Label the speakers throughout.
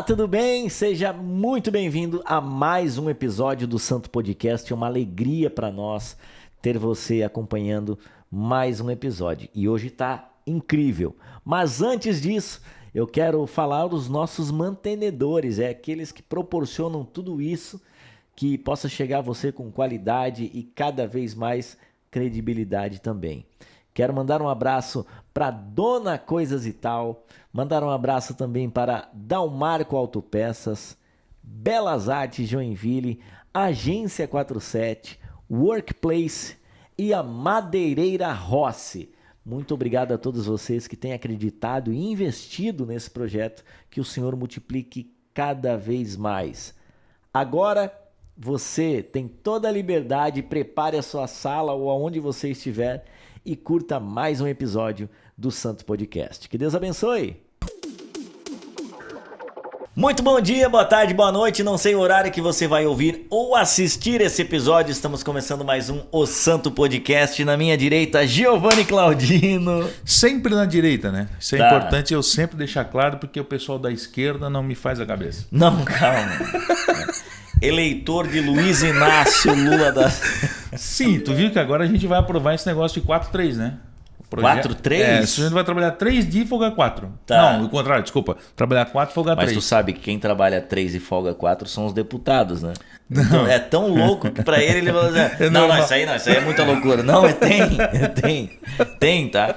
Speaker 1: Olá, tudo bem? Seja muito bem-vindo a mais um episódio do Santo Podcast. É uma alegria para nós ter você acompanhando mais um episódio. E hoje está incrível. Mas antes disso, eu quero falar dos nossos mantenedores, aqueles que proporcionam tudo isso, que possa chegar a você com qualidade e cada vez mais credibilidade também. Quero mandar um abraço para Dona Coisas e Tal, mandar um abraço também para Dalmarco Autopeças, Belas Artes Joinville, Agência 47, Workplace e a Madeireira Rossi. Muito obrigado a todos vocês que têm acreditado e investido nesse projeto, que o Senhor multiplique cada vez mais. Agora você tem toda a liberdade, prepare a sua sala ou aonde você estiver e curta mais um episódio do Santo Podcast. Que Deus abençoe! Muito bom dia, boa tarde, boa noite, não sei o horário que você vai ouvir ou assistir esse episódio. Estamos começando mais um O Santo Podcast. Na minha direita, Giovanni Claudino.
Speaker 2: Sempre na direita, né? Isso é importante eu sempre deixar claro, porque o pessoal da esquerda não me faz a cabeça.
Speaker 1: Não, calma. Eleitor de Luiz Inácio Lula da...
Speaker 2: Sim, tu viu que agora a gente vai aprovar esse negócio de 4-3, né?
Speaker 1: 4-3?
Speaker 2: É, a gente vai trabalhar 3 dias e folgar 4.
Speaker 1: Tá.
Speaker 2: Não, o contrário, desculpa. Trabalhar 4 e folgar 3.
Speaker 1: Mas tu sabe que quem trabalha 3 e folga 4 são os deputados, né? Então, é tão louco que pra ele vai dizer, não, isso aí é muita loucura. Não, tem, tá?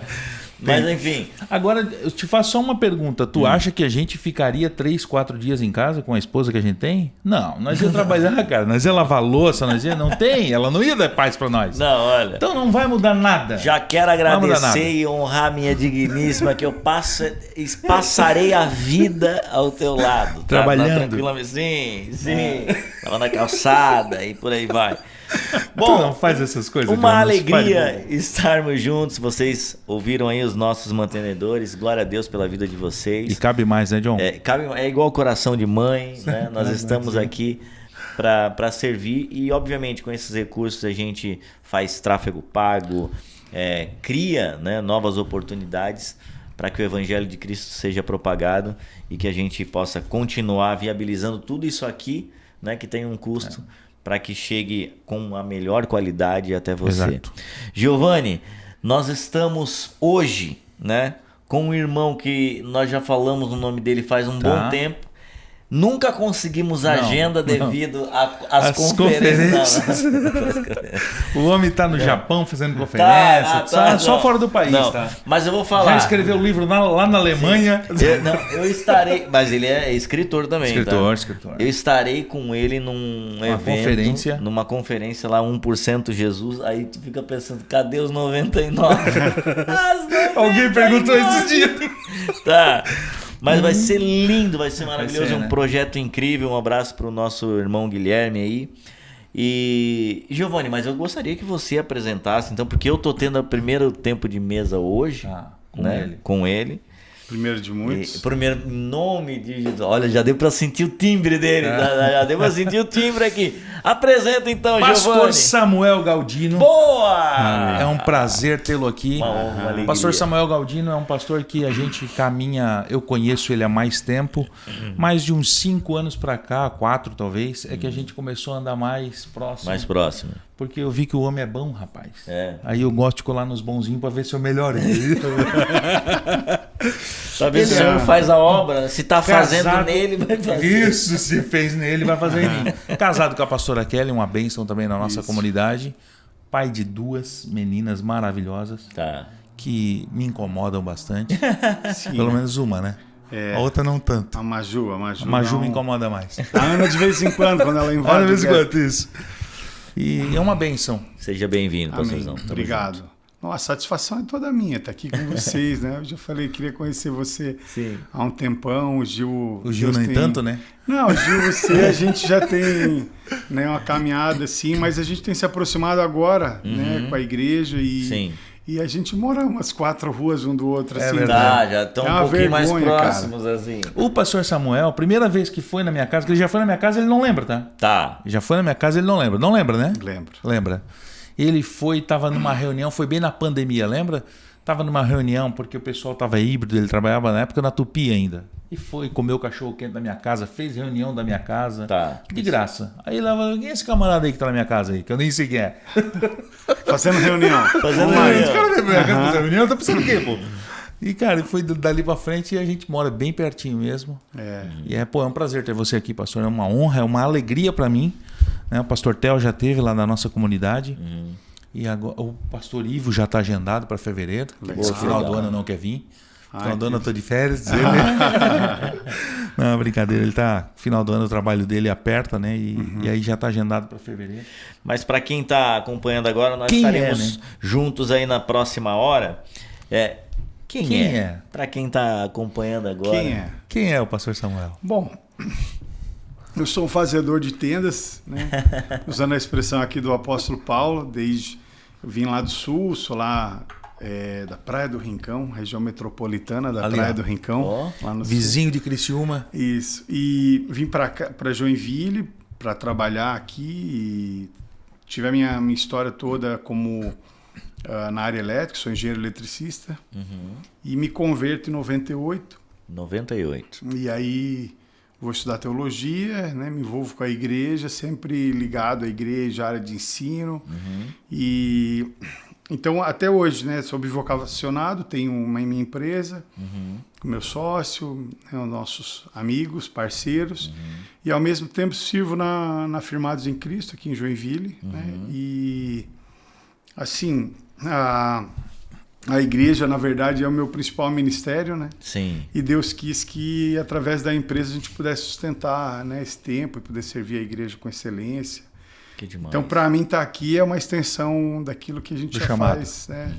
Speaker 1: Mas enfim.
Speaker 2: Agora, eu te faço só uma pergunta. Tu acha que a gente ficaria 3, 4 dias em casa com a esposa que a gente tem? Não, nós ia trabalhar, cara. Nós ia lavar louça, não tem. Ela não ia dar paz pra nós.
Speaker 1: Não, olha.
Speaker 2: Então não vai mudar nada.
Speaker 1: Já quero agradecer e honrar minha digníssima, que eu passarei a vida ao teu lado. Tá?
Speaker 2: Trabalhando.
Speaker 1: Tranquilamente. Sim. Tava na calçada e por aí vai.
Speaker 2: Bom, tu não faz essas coisas.
Speaker 1: Uma alegria estarmos juntos. Vocês ouviram aí os nossos mantenedores. Glória a Deus pela vida de vocês.
Speaker 2: E cabe mais, né, John?
Speaker 1: É igual coração de mãe, né? Nós estamos aqui para servir e, obviamente, com esses recursos a gente faz tráfego pago, cria, né, novas oportunidades para que o Evangelho de Cristo seja propagado e que a gente possa continuar viabilizando tudo isso aqui, né, que tem um custo, para que chegue com a melhor qualidade até você.
Speaker 2: Exato.
Speaker 1: Giovanni, nós estamos hoje, né, com um irmão que nós já falamos o nome dele faz um bom tempo. Nunca conseguimos agenda devido às conferências.
Speaker 2: O homem está no Japão fazendo conferência. Só fora do país.
Speaker 1: Não,
Speaker 2: tá?
Speaker 1: Mas eu vou falar.
Speaker 2: Já escreveu o livro lá na Alemanha.
Speaker 1: Eu estarei. Mas ele é escritor também.
Speaker 2: Escritor.
Speaker 1: Eu estarei com ele numa conferência lá, 1% Jesus. Aí tu fica pensando, cadê os 99?
Speaker 2: Alguém perguntou esses dias.
Speaker 1: Tá. Mas vai ser lindo, vai ser maravilhoso,
Speaker 2: né?
Speaker 1: Um projeto incrível. Um abraço para o nosso irmão Guilherme aí. E Giovanni, mas eu gostaria que você apresentasse, então, porque eu tô tendo o primeiro tempo de mesa hoje, com ele.
Speaker 3: Primeiro de muitos.
Speaker 1: Primeiro nome de Jesus. Olha, já deu para sentir o timbre dele. Já deu para sentir o timbre aqui. Apresenta então,
Speaker 2: Pastor
Speaker 1: Giovanni.
Speaker 2: Pastor Samuel Galdino.
Speaker 1: Boa!
Speaker 2: É um prazer tê-lo aqui.
Speaker 1: Uma honra, uma alegria.
Speaker 2: Pastor Samuel Galdino é um pastor que a gente caminha, eu conheço ele há mais tempo, mais de uns 5 anos para cá, 4 talvez, é que a gente começou a andar mais próximo.
Speaker 1: Mais próximo.
Speaker 2: Porque eu vi que o homem é bom, rapaz. Aí eu gosto de colar nos bonzinhos para ver se eu melhoro.
Speaker 1: Talvez o senhor faz a obra, se está fazendo nele, vai fazer.
Speaker 2: Isso, se fez nele, vai fazer em mim. Casado com a pastora Kelly, uma bênção também na nossa comunidade. Pai de 2 meninas maravilhosas que me incomodam bastante.
Speaker 3: Sim,
Speaker 2: pelo menos uma, né? A outra não tanto.
Speaker 3: A Maju
Speaker 2: me incomoda mais.
Speaker 3: A Ana de vez em quando ela invade.
Speaker 2: De vez em quando, isso. E é uma bênção.
Speaker 1: Seja bem-vindo, pastorzão.
Speaker 3: Obrigado. Nossa, a satisfação é toda minha estar aqui com vocês, né? Eu já falei, queria conhecer você há um tempão, o Gil...
Speaker 2: O Gil nem tanto, né?
Speaker 3: Não, o Gil, a gente já tem, né, uma caminhada assim, mas a gente tem se aproximado agora, né, com a igreja e a gente mora umas 4 ruas um do outro, assim.
Speaker 2: Verdade.
Speaker 1: Já estão um pouquinho mais próximos,
Speaker 3: cara.
Speaker 1: assim.
Speaker 2: O pastor Samuel, a primeira vez que foi na minha casa, que ele já foi na minha casa, ele não lembra, tá?
Speaker 1: Tá.
Speaker 2: Já foi na minha casa, ele não lembra. Não lembra, né?
Speaker 3: Lembro.
Speaker 2: Lembra. Ele estava numa reunião, foi bem na pandemia, lembra? Estava numa reunião, porque o pessoal estava híbrido, ele trabalhava na época na Tupi ainda. E foi comer o cachorro quente da minha casa, fez reunião da minha casa, de graça. Aí lá, quem é esse camarada aí que tá na minha casa aí, que eu nem sei quem é?
Speaker 3: Fazendo reunião.
Speaker 2: Fazendo reunião. Esse cara veio pra fazer reunião, tá pensando o quê, pô? E, cara, foi dali pra frente e a gente mora bem pertinho mesmo. E é um prazer ter você aqui, pastor. É uma honra, é uma alegria pra mim. Né? O pastor Theo já esteve lá na nossa comunidade. E agora o pastor Ivo já está agendado para fevereiro. No final do ano não quer vir. No final do ano eu estou de férias. Não, brincadeira. Ele tá. Final do ano o trabalho dele aperta, né? E aí já está agendado para fevereiro.
Speaker 1: Mas para quem está acompanhando agora, nós estaremos juntos aí na próxima hora. Quem é? Para quem está acompanhando agora.
Speaker 2: Quem é o pastor Samuel?
Speaker 3: Bom, eu sou um fazedor de tendas, né? Usando a expressão aqui do apóstolo Paulo, eu vim lá do sul, sou lá da Praia do Rincão, região metropolitana da Praia do Rincão. Lá no
Speaker 2: vizinho de Criciúma.
Speaker 3: Isso. E vim para Joinville para trabalhar aqui. E tive a minha história toda como na área elétrica, sou engenheiro eletricista. E me converto em 98.
Speaker 1: 98.
Speaker 3: E aí vou estudar teologia, né? Me envolvo com a igreja, sempre ligado à igreja, à área de ensino. E então, até hoje, né? Sou bivocacionado, tenho uma minha empresa, com meu sócio, né? Os nossos amigos, parceiros. E, ao mesmo tempo, sirvo na Firmados em Cristo, aqui em Joinville. Né? E, assim, a igreja, na verdade, é o meu principal ministério, né?
Speaker 1: Sim.
Speaker 3: E Deus quis que, através da empresa, a gente pudesse sustentar, né, esse tempo e poder servir a igreja com excelência.
Speaker 1: Que demais.
Speaker 3: Então, para mim, estar aqui é uma extensão daquilo que a gente já faz, né,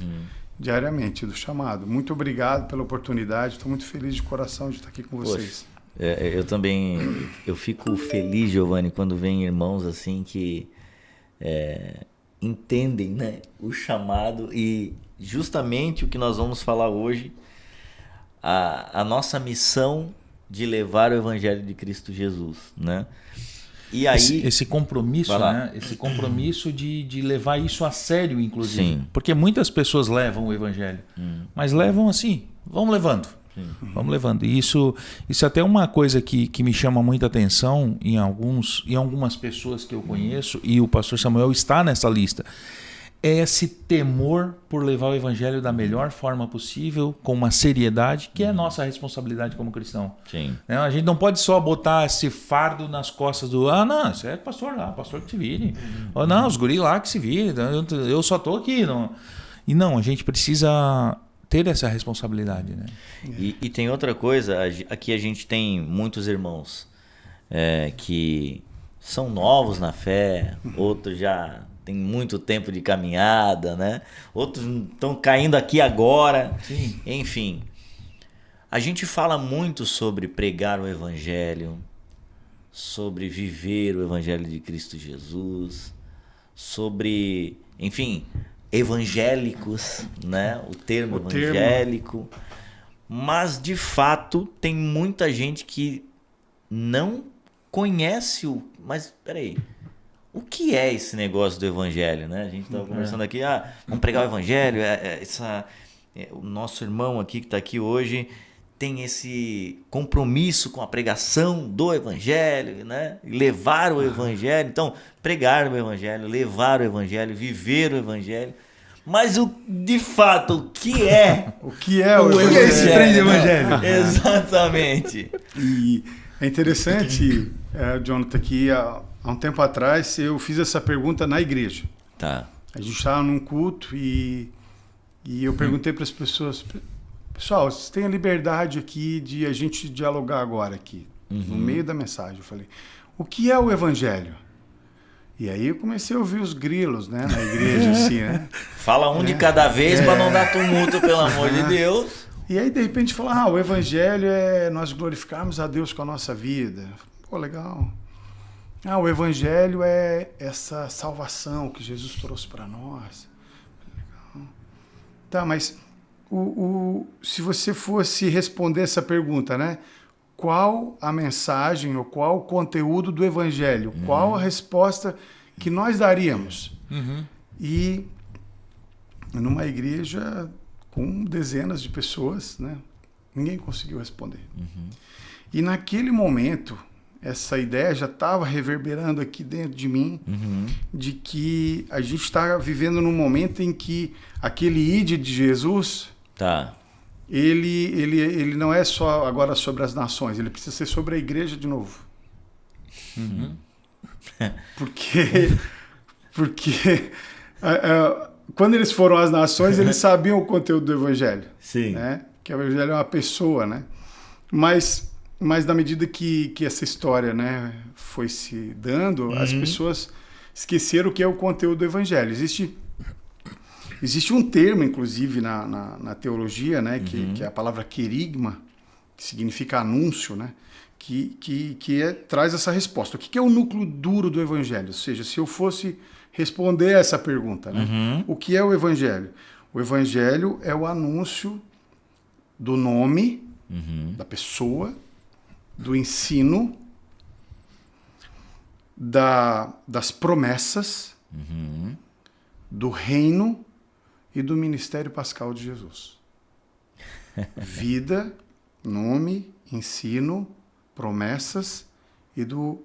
Speaker 3: diariamente, do chamado. Muito obrigado pela oportunidade. Estou muito feliz de coração de estar aqui com vocês.
Speaker 1: Eu também fico feliz, Giovanni, quando vem irmãos assim que entendem, né, o chamado e justamente o que nós vamos falar hoje, a nossa missão de levar o Evangelho de Cristo Jesus, né? E aí
Speaker 2: esse compromisso, né? Esse compromisso de levar isso a sério, inclusive. Sim. Porque muitas pessoas levam o Evangelho, mas levam assim, vamos levando. Vamos levando. E isso é até uma coisa que me chama muita atenção em algumas pessoas que eu conheço, e o pastor Samuel está nessa lista. É esse temor por levar o evangelho da melhor forma possível, com uma seriedade, que é a nossa responsabilidade como cristão.
Speaker 1: Sim.
Speaker 2: A gente não pode só botar esse fardo nas costas do não, isso é pastor lá, pastor que se vire. Ou não, os guri lá que se vire, eu só estou aqui. Não. E não, a gente precisa ter essa responsabilidade. Né?
Speaker 1: E tem outra coisa, aqui a gente tem muitos irmãos que são novos na fé, outros já tem muito tempo de caminhada, né? Outros estão caindo aqui agora. Sim. Enfim, a gente fala muito sobre pregar o Evangelho, sobre viver o Evangelho de Cristo Jesus, sobre, enfim, evangélicos, né? O termo evangélico. Mas, de fato, tem muita gente que não conhece Mas, peraí, o que é esse negócio do evangelho, né? A gente estava conversando aqui, vamos pregar o evangelho, o nosso irmão aqui que está aqui hoje tem esse compromisso com a pregação do evangelho, né? Levar o evangelho, então pregar o evangelho, levar o evangelho, viver o evangelho. Mas de fato, o que é?
Speaker 3: O que é o evangelho?
Speaker 2: O que é esse trem de evangelho?
Speaker 1: Exatamente.
Speaker 3: E é interessante, Jonathan, que há um tempo atrás eu fiz essa pergunta na igreja.
Speaker 1: Tá.
Speaker 3: A gente estava num culto e eu perguntei para as pessoas, pessoal, vocês têm a liberdade aqui de a gente dialogar agora aqui, no meio da mensagem. Eu falei, o que é o evangelho? E aí eu comecei a ouvir os grilos, né, na igreja, assim, né?
Speaker 1: Fala de cada vez para não dar tumulto, pelo amor de Deus.
Speaker 3: E aí, de repente, fala, o evangelho é nós glorificarmos a Deus com a nossa vida. Pô, legal. O evangelho é essa salvação que Jesus trouxe para nós. Legal. Tá, mas se você fosse responder essa pergunta, né? Qual a mensagem ou qual o conteúdo do evangelho? Qual a resposta que nós daríamos? E numa igreja com dezenas de pessoas, né? Ninguém conseguiu responder. E naquele momento, essa ideia já estava reverberando aqui dentro de mim, de que a gente está vivendo num momento em que aquele ide de Jesus, ele não é só agora sobre as nações, ele precisa ser sobre a igreja de novo. Porque quando eles foram às nações, eles sabiam o conteúdo do evangelho.
Speaker 1: Sim.
Speaker 3: Né? Que o evangelho é uma pessoa, né? Mas na medida que essa história, né, foi se dando, as pessoas esqueceram o que é o conteúdo do evangelho. Existe um termo, inclusive, na teologia, né, que é a palavra querigma, que significa anúncio, né, que traz essa resposta. O que é o núcleo duro do evangelho? Ou seja, se eu fosse responder essa pergunta, né, o que é o evangelho? O evangelho é o anúncio do nome da pessoa, do ensino, das promessas, do reino e do ministério pascal de Jesus. Vida, nome, ensino, promessas e do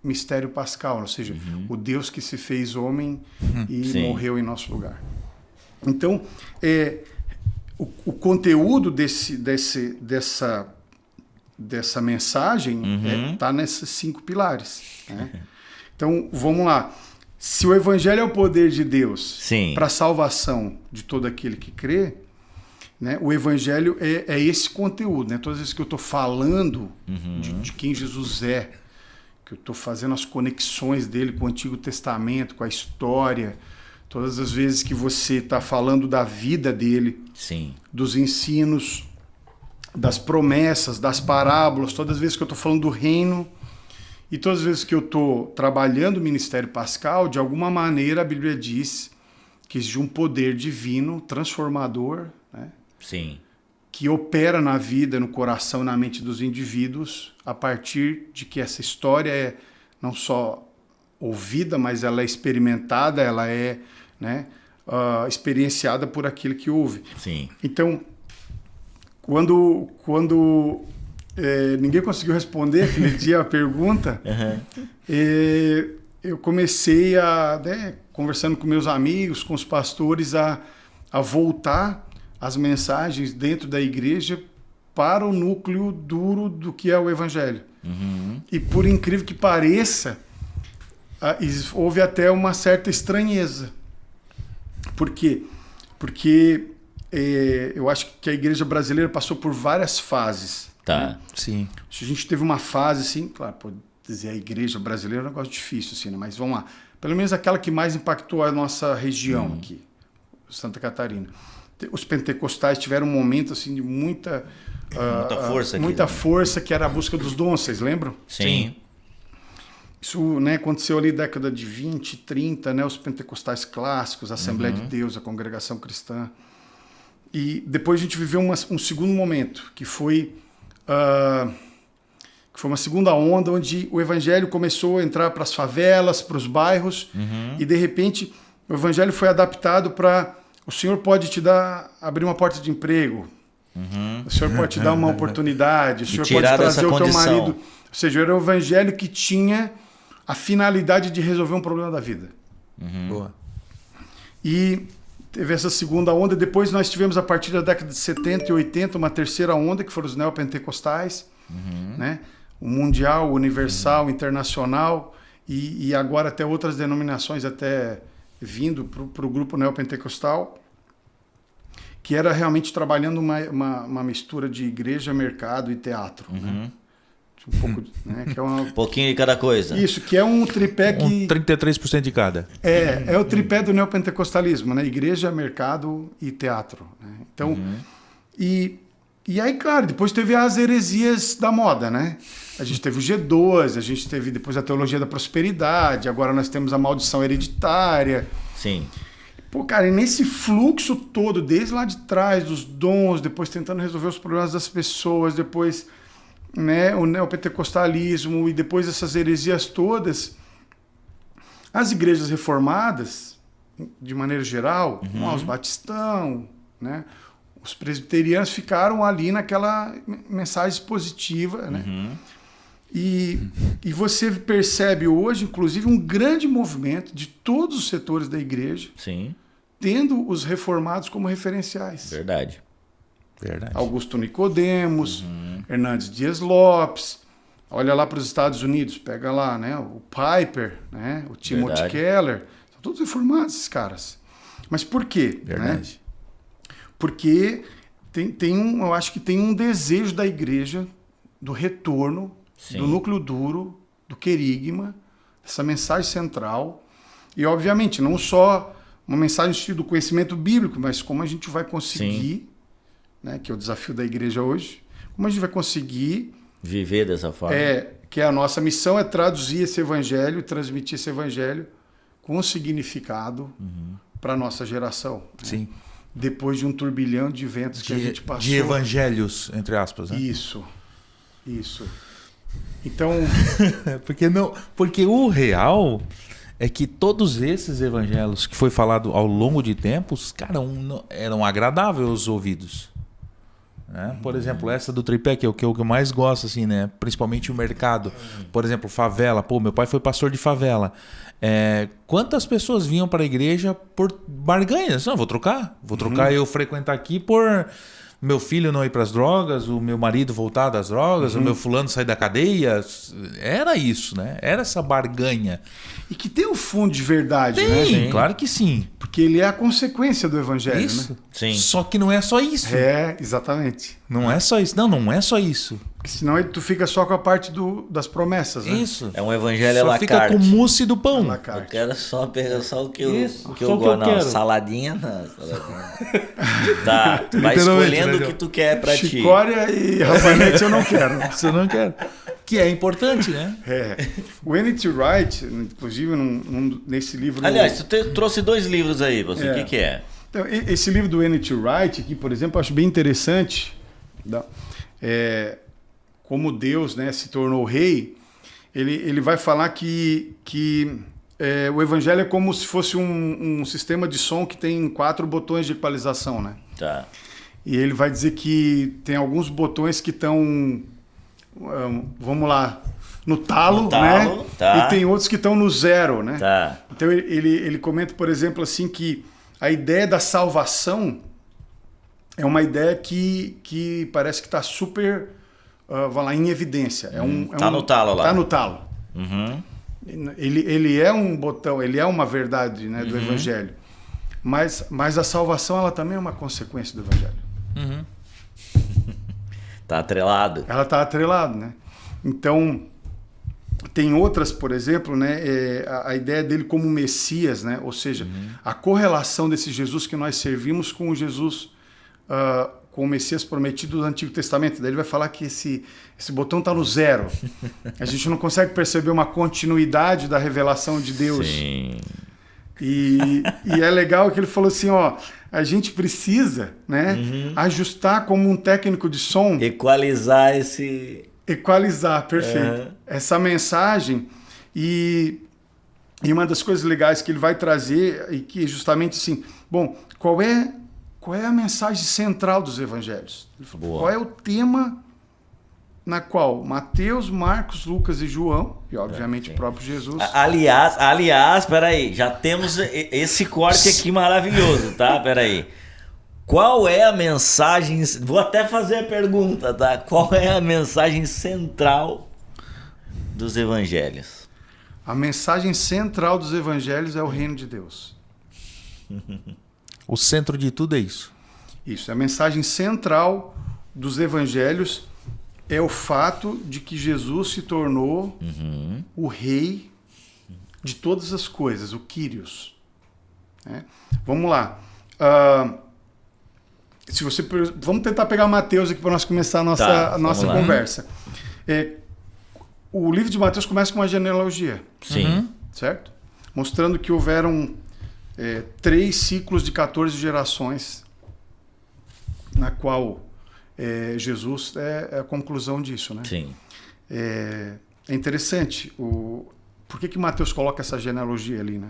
Speaker 3: mistério pascal, ou seja, o Deus que se fez homem e morreu em nosso lugar. Então, o conteúdo dessa mensagem está nesses 5 pilares. Né? Então, vamos lá. Se o evangelho é o poder de Deus para a salvação de todo aquele que crê, né, o evangelho é esse conteúdo. Né? Todas as vezes que eu estou falando de quem Jesus é, que eu estou fazendo as conexões dele com o Antigo Testamento, com a história, todas as vezes que você está falando da vida dele, dos ensinos, das promessas, das parábolas, todas as vezes que eu estou falando do reino e todas as vezes que eu estou trabalhando o ministério pascal, de alguma maneira a Bíblia diz que existe um poder divino, transformador, né? Que opera na vida, no coração e na mente dos indivíduos a partir de que essa história é não só ouvida, mas ela é experimentada, ela é, né, experienciada por aquele que ouve. Então, quando ninguém conseguiu responder aquele dia a pergunta, eu comecei conversando com meus amigos, com os pastores, a voltar as mensagens dentro da igreja para o núcleo duro do que é o evangelho. E por incrível que pareça, houve até uma certa estranheza. Por quê? Porque eu acho que a igreja brasileira passou por várias fases. Né? A gente teve uma fase, assim, claro, pode dizer a igreja brasileira é um negócio difícil, assim, né? Mas vamos lá. Pelo menos aquela que mais impactou a nossa região aqui, Santa Catarina. Os pentecostais tiveram um momento assim, de muita força, que era a busca dos dons, vocês lembram? Isso, né, aconteceu ali na década de 20, 30, né, os pentecostais clássicos, a Assembleia de Deus, a Congregação Cristã. E depois a gente viveu um segundo momento, que foi uma segunda onda, onde o evangelho começou a entrar para as favelas, para os bairros, e de repente o evangelho foi adaptado para: o Senhor pode abrir uma porta de emprego, o Senhor pode te dar uma oportunidade, o Senhor pode trazer o teu marido. Ou seja, era um evangelho que tinha a finalidade de resolver um problema da vida.
Speaker 2: Boa.
Speaker 3: E teve essa segunda onda. Depois nós tivemos, a partir da década de 70 e 80, uma terceira onda, que foram os neopentecostais, né? O mundial, o universal, o internacional, e agora até outras denominações até vindo para o grupo neopentecostal, que era realmente trabalhando uma mistura de igreja, mercado e teatro. Né? Um pouco, né? Que é um
Speaker 1: pouquinho de cada coisa.
Speaker 3: Isso, que é um tripé que...
Speaker 2: 33% de cada.
Speaker 3: É o tripé do neopentecostalismo, né? Igreja, mercado e teatro. Né? Então, e aí, claro, depois teve as heresias da moda, né? A gente teve o G2, a gente teve depois a teologia da prosperidade, agora nós temos a maldição hereditária. Pô, cara, e nesse fluxo todo, desde lá de trás, dos dons, depois tentando resolver os problemas das pessoas, depois, né, o neopentecostalismo e depois essas heresias todas, as igrejas reformadas, de maneira geral, os batistão, né, Os presbiterianos ficaram ali naquela mensagem positiva, né? E você percebe hoje, inclusive, um grande movimento de todos os setores da igreja,
Speaker 1: Sim.
Speaker 3: tendo os reformados como referenciais.
Speaker 1: Verdade.
Speaker 3: Augusto Nicodemos, Hernandes Dias Lopes. Olha lá para os Estados Unidos, pega lá, né? O Piper, né? O Timothy
Speaker 1: Verdade.
Speaker 3: Keller. São todos reformados, esses caras. Mas por quê?
Speaker 2: Verdade.
Speaker 3: Né? Porque eu acho que tem um desejo da igreja do retorno,
Speaker 1: Sim.
Speaker 3: do núcleo duro, do querigma, essa mensagem central. E, obviamente, não só uma mensagem no sentido do conhecimento bíblico, mas como a gente vai conseguir, né, que é o desafio da igreja hoje, como a gente vai conseguir
Speaker 1: Viver dessa forma.
Speaker 3: que a nossa missão é traduzir esse evangelho e transmitir esse evangelho com significado para a nossa geração. Né?
Speaker 2: Sim.
Speaker 3: Depois de um turbilhão de eventos que a gente passou.
Speaker 2: De evangelhos, entre aspas. Né?
Speaker 3: Isso. Então,
Speaker 2: Porque o real é que todos esses evangelhos que foi falado ao longo de tempos, cara, eram agradáveis aos ouvidos. Né? Por exemplo, essa do tripé, que é o que eu mais gosto, assim, né? Principalmente o mercado. Por exemplo, favela. Pô, meu pai foi pastor de favela. Quantas pessoas vinham para a igreja por barganhas? Não, vou trocar eu frequentar aqui por meu filho não ir para as drogas, o meu marido voltar das drogas, o meu fulano sair da cadeia. Era isso, né? Era essa barganha.
Speaker 3: e que tem um fundo de verdade,
Speaker 2: Tem,
Speaker 3: né?
Speaker 1: Sim.
Speaker 2: claro que sim.
Speaker 3: Porque ele é a consequência do evangelho,
Speaker 2: Isso.
Speaker 3: né?
Speaker 1: Sim.
Speaker 2: Só que não é só isso.
Speaker 3: Exatamente.
Speaker 2: Não é só isso. Não é só isso.
Speaker 3: Porque senão tu fica só com a parte das promessas, né?
Speaker 2: Isso.
Speaker 1: É um evangelho à
Speaker 2: Só
Speaker 1: la
Speaker 2: fica
Speaker 1: carte.
Speaker 2: com o mousse do pão.
Speaker 3: À la
Speaker 1: Eu
Speaker 3: carte.
Speaker 1: quero só pegar só o que eu,
Speaker 2: Isso,
Speaker 1: o que
Speaker 2: só
Speaker 1: eu
Speaker 2: o que eu
Speaker 1: gosto. Não,
Speaker 2: quero.
Speaker 1: saladinha não. Saladinha. Tá, tu vai
Speaker 2: Literalmente,
Speaker 1: escolhendo
Speaker 2: né,
Speaker 1: o que tu quer pra ti.
Speaker 3: Chicória e rabanete eu não quero.
Speaker 2: Você não quer. Que é importante, né?
Speaker 3: O N.T. Wright, inclusive nesse livro...
Speaker 1: Aliás, tu trouxe 2 livros aí, você. O que é?
Speaker 3: Então, esse livro do N.T. Wright aqui, por exemplo, eu acho bem interessante. Como Deus, né, se tornou rei, ele vai falar que o evangelho é como se fosse um sistema de som que tem 4 botões de equalização, né?
Speaker 1: Tá.
Speaker 3: E ele vai dizer que tem alguns botões que estão, vamos lá, no talo,
Speaker 1: No talo,
Speaker 3: né?
Speaker 1: tá.
Speaker 3: E tem outros que estão no 0, né?
Speaker 1: Tá.
Speaker 3: Então ele comenta, por exemplo, assim que a ideia da salvação é uma ideia que parece que está super, vai lá, em evidência.
Speaker 1: Tá no talo lá.
Speaker 3: Está no talo.
Speaker 1: Uhum.
Speaker 3: Ele é um botão, ele é uma verdade, né, do evangelho. Mas a salvação ela também é uma consequência do evangelho.
Speaker 1: Tá atrelado.
Speaker 3: Ela está atrelada, né? Então tem outras, por exemplo, né, a ideia dele como Messias, né? Ou seja, a correlação desse Jesus que nós servimos com o Jesus, com o Messias prometido do Antigo Testamento. Daí ele vai falar que esse botão está no 0. A gente não consegue perceber uma continuidade da revelação de Deus.
Speaker 1: Sim.
Speaker 3: E é legal que ele falou assim, ó, a gente precisa, né, ajustar como um técnico de som,
Speaker 1: Equalizar esse...
Speaker 3: equalizar, perfeito, essa mensagem. E uma das coisas legais que ele vai trazer, e que é justamente assim, bom, qual é a mensagem central dos evangelhos? Ele falou,
Speaker 1: Boa.
Speaker 3: qual é o tema na qual Mateus, Marcos, Lucas e João, e obviamente o próprio Jesus...
Speaker 1: Aliás, peraí, já temos esse corte aqui maravilhoso, tá? Peraí. Qual é a mensagem... Vou até fazer a pergunta, tá? Qual é a mensagem central dos evangelhos?
Speaker 3: A mensagem central dos evangelhos é o reino de Deus.
Speaker 2: O centro de tudo é isso.
Speaker 3: Isso, a mensagem central dos evangelhos é o fato de que Jesus se tornou o rei de todas as coisas, o Kyrios. Né? Vamos lá. Vamos tentar pegar Mateus aqui para nós começar a nossa conversa. O livro de Mateus começa com uma genealogia.
Speaker 1: Sim.
Speaker 3: Certo? Mostrando que houveram 3 ciclos de 14 gerações, na qual Jesus é a conclusão disso, né?
Speaker 1: Sim.
Speaker 3: É interessante por que Mateus coloca essa genealogia ali, né?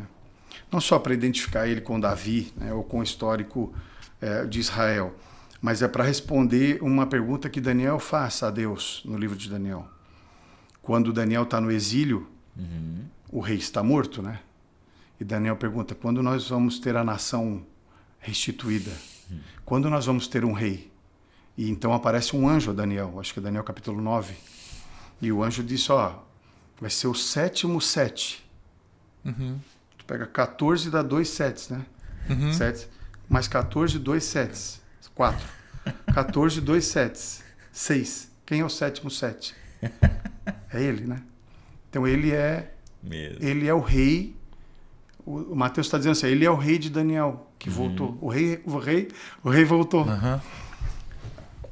Speaker 3: Não só para identificar ele com Davi, né, ou com o histórico de Israel, mas é para responder uma pergunta que Daniel faz a Deus no livro de Daniel. Quando Daniel está no exílio, o rei está morto, né? E Daniel pergunta, quando nós vamos ter a nação restituída? Quando nós vamos ter um rei? E então aparece um anjo a Daniel, acho que é Daniel capítulo 9. E o anjo disse, vai ser o 7º 7. Tu pega 14 e dá 2 sets, né? 7, mais 14, 2 sets. 4. 14, 2 sets. 6. Quem é o 7º 7? É ele, né? Então ele é o rei. O Mateus está dizendo assim, ele é o rei de Daniel, que voltou. O rei voltou.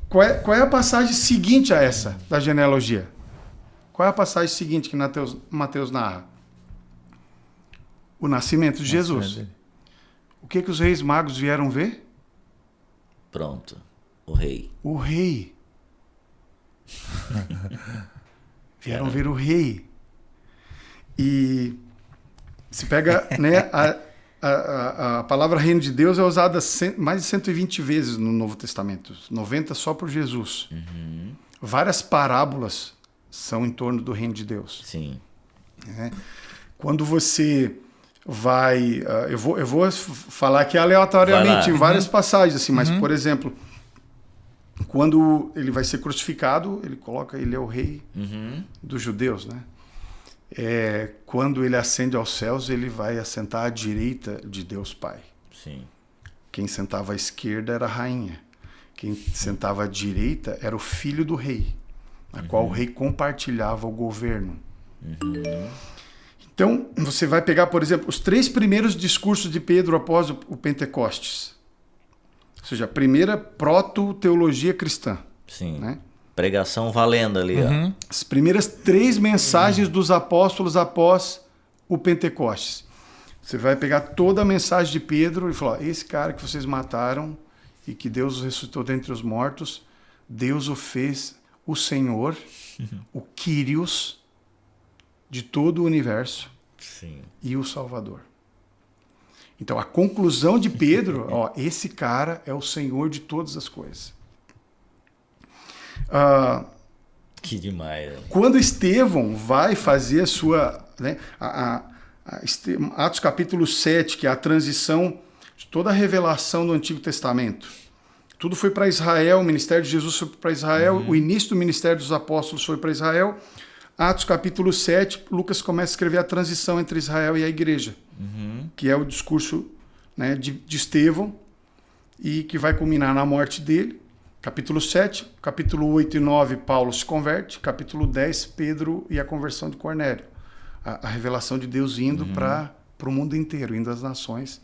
Speaker 3: Qual é a passagem seguinte a essa, da genealogia? Qual é a passagem seguinte que Mateus narra? O nascimento de Jesus. O que os reis magos vieram ver?
Speaker 1: Pronto, o rei.
Speaker 3: O rei. Vieram ver o rei. E se pega, né, a palavra reino de Deus é usada mais de 120 vezes no Novo Testamento. 90 só por Jesus. Várias parábolas são em torno do reino de Deus.
Speaker 1: Sim.
Speaker 3: Quando você vai... eu vou falar aqui aleatoriamente em várias passagens, assim, mas, por exemplo, quando ele vai ser crucificado, ele é o rei dos judeus, né? Quando ele ascende aos céus, ele vai assentar à direita de Deus Pai.
Speaker 1: Sim.
Speaker 3: Quem sentava à esquerda era a rainha. Quem sentava à direita era o filho do rei, a qual o rei compartilhava o governo. Então, você vai pegar, por exemplo, os 3 primeiros discursos de Pedro após o Pentecostes. Ou seja, a primeira proto-teologia cristã.
Speaker 1: Sim.
Speaker 3: Né?
Speaker 1: Pregação valendo ali, ó.
Speaker 3: As primeiras 3 mensagens dos apóstolos após o Pentecostes. Você vai pegar toda a mensagem de Pedro e falar, esse cara que vocês mataram e que Deus o ressuscitou dentre os mortos, Deus o fez o Senhor, o Kyrios de todo o universo.
Speaker 1: Sim.
Speaker 3: E o Salvador. Então a conclusão de Pedro, esse cara é o Senhor de todas as coisas.
Speaker 1: Que demais. Né?
Speaker 3: Quando Estevão vai fazer a sua... Né, Atos capítulo 7, que é a transição de toda a revelação do Antigo Testamento. Tudo foi para Israel, o ministério de Jesus foi para Israel, o início do ministério dos apóstolos foi para Israel. Atos capítulo 7, Lucas começa a escrever a transição entre Israel e a igreja, que é o discurso, né, de Estevão, e que vai culminar na morte dele. Capítulo 7, capítulo 8 e 9, Paulo se converte. Capítulo 10, Pedro e a conversão de Cornélio. A revelação de Deus indo para o mundo inteiro, indo às nações.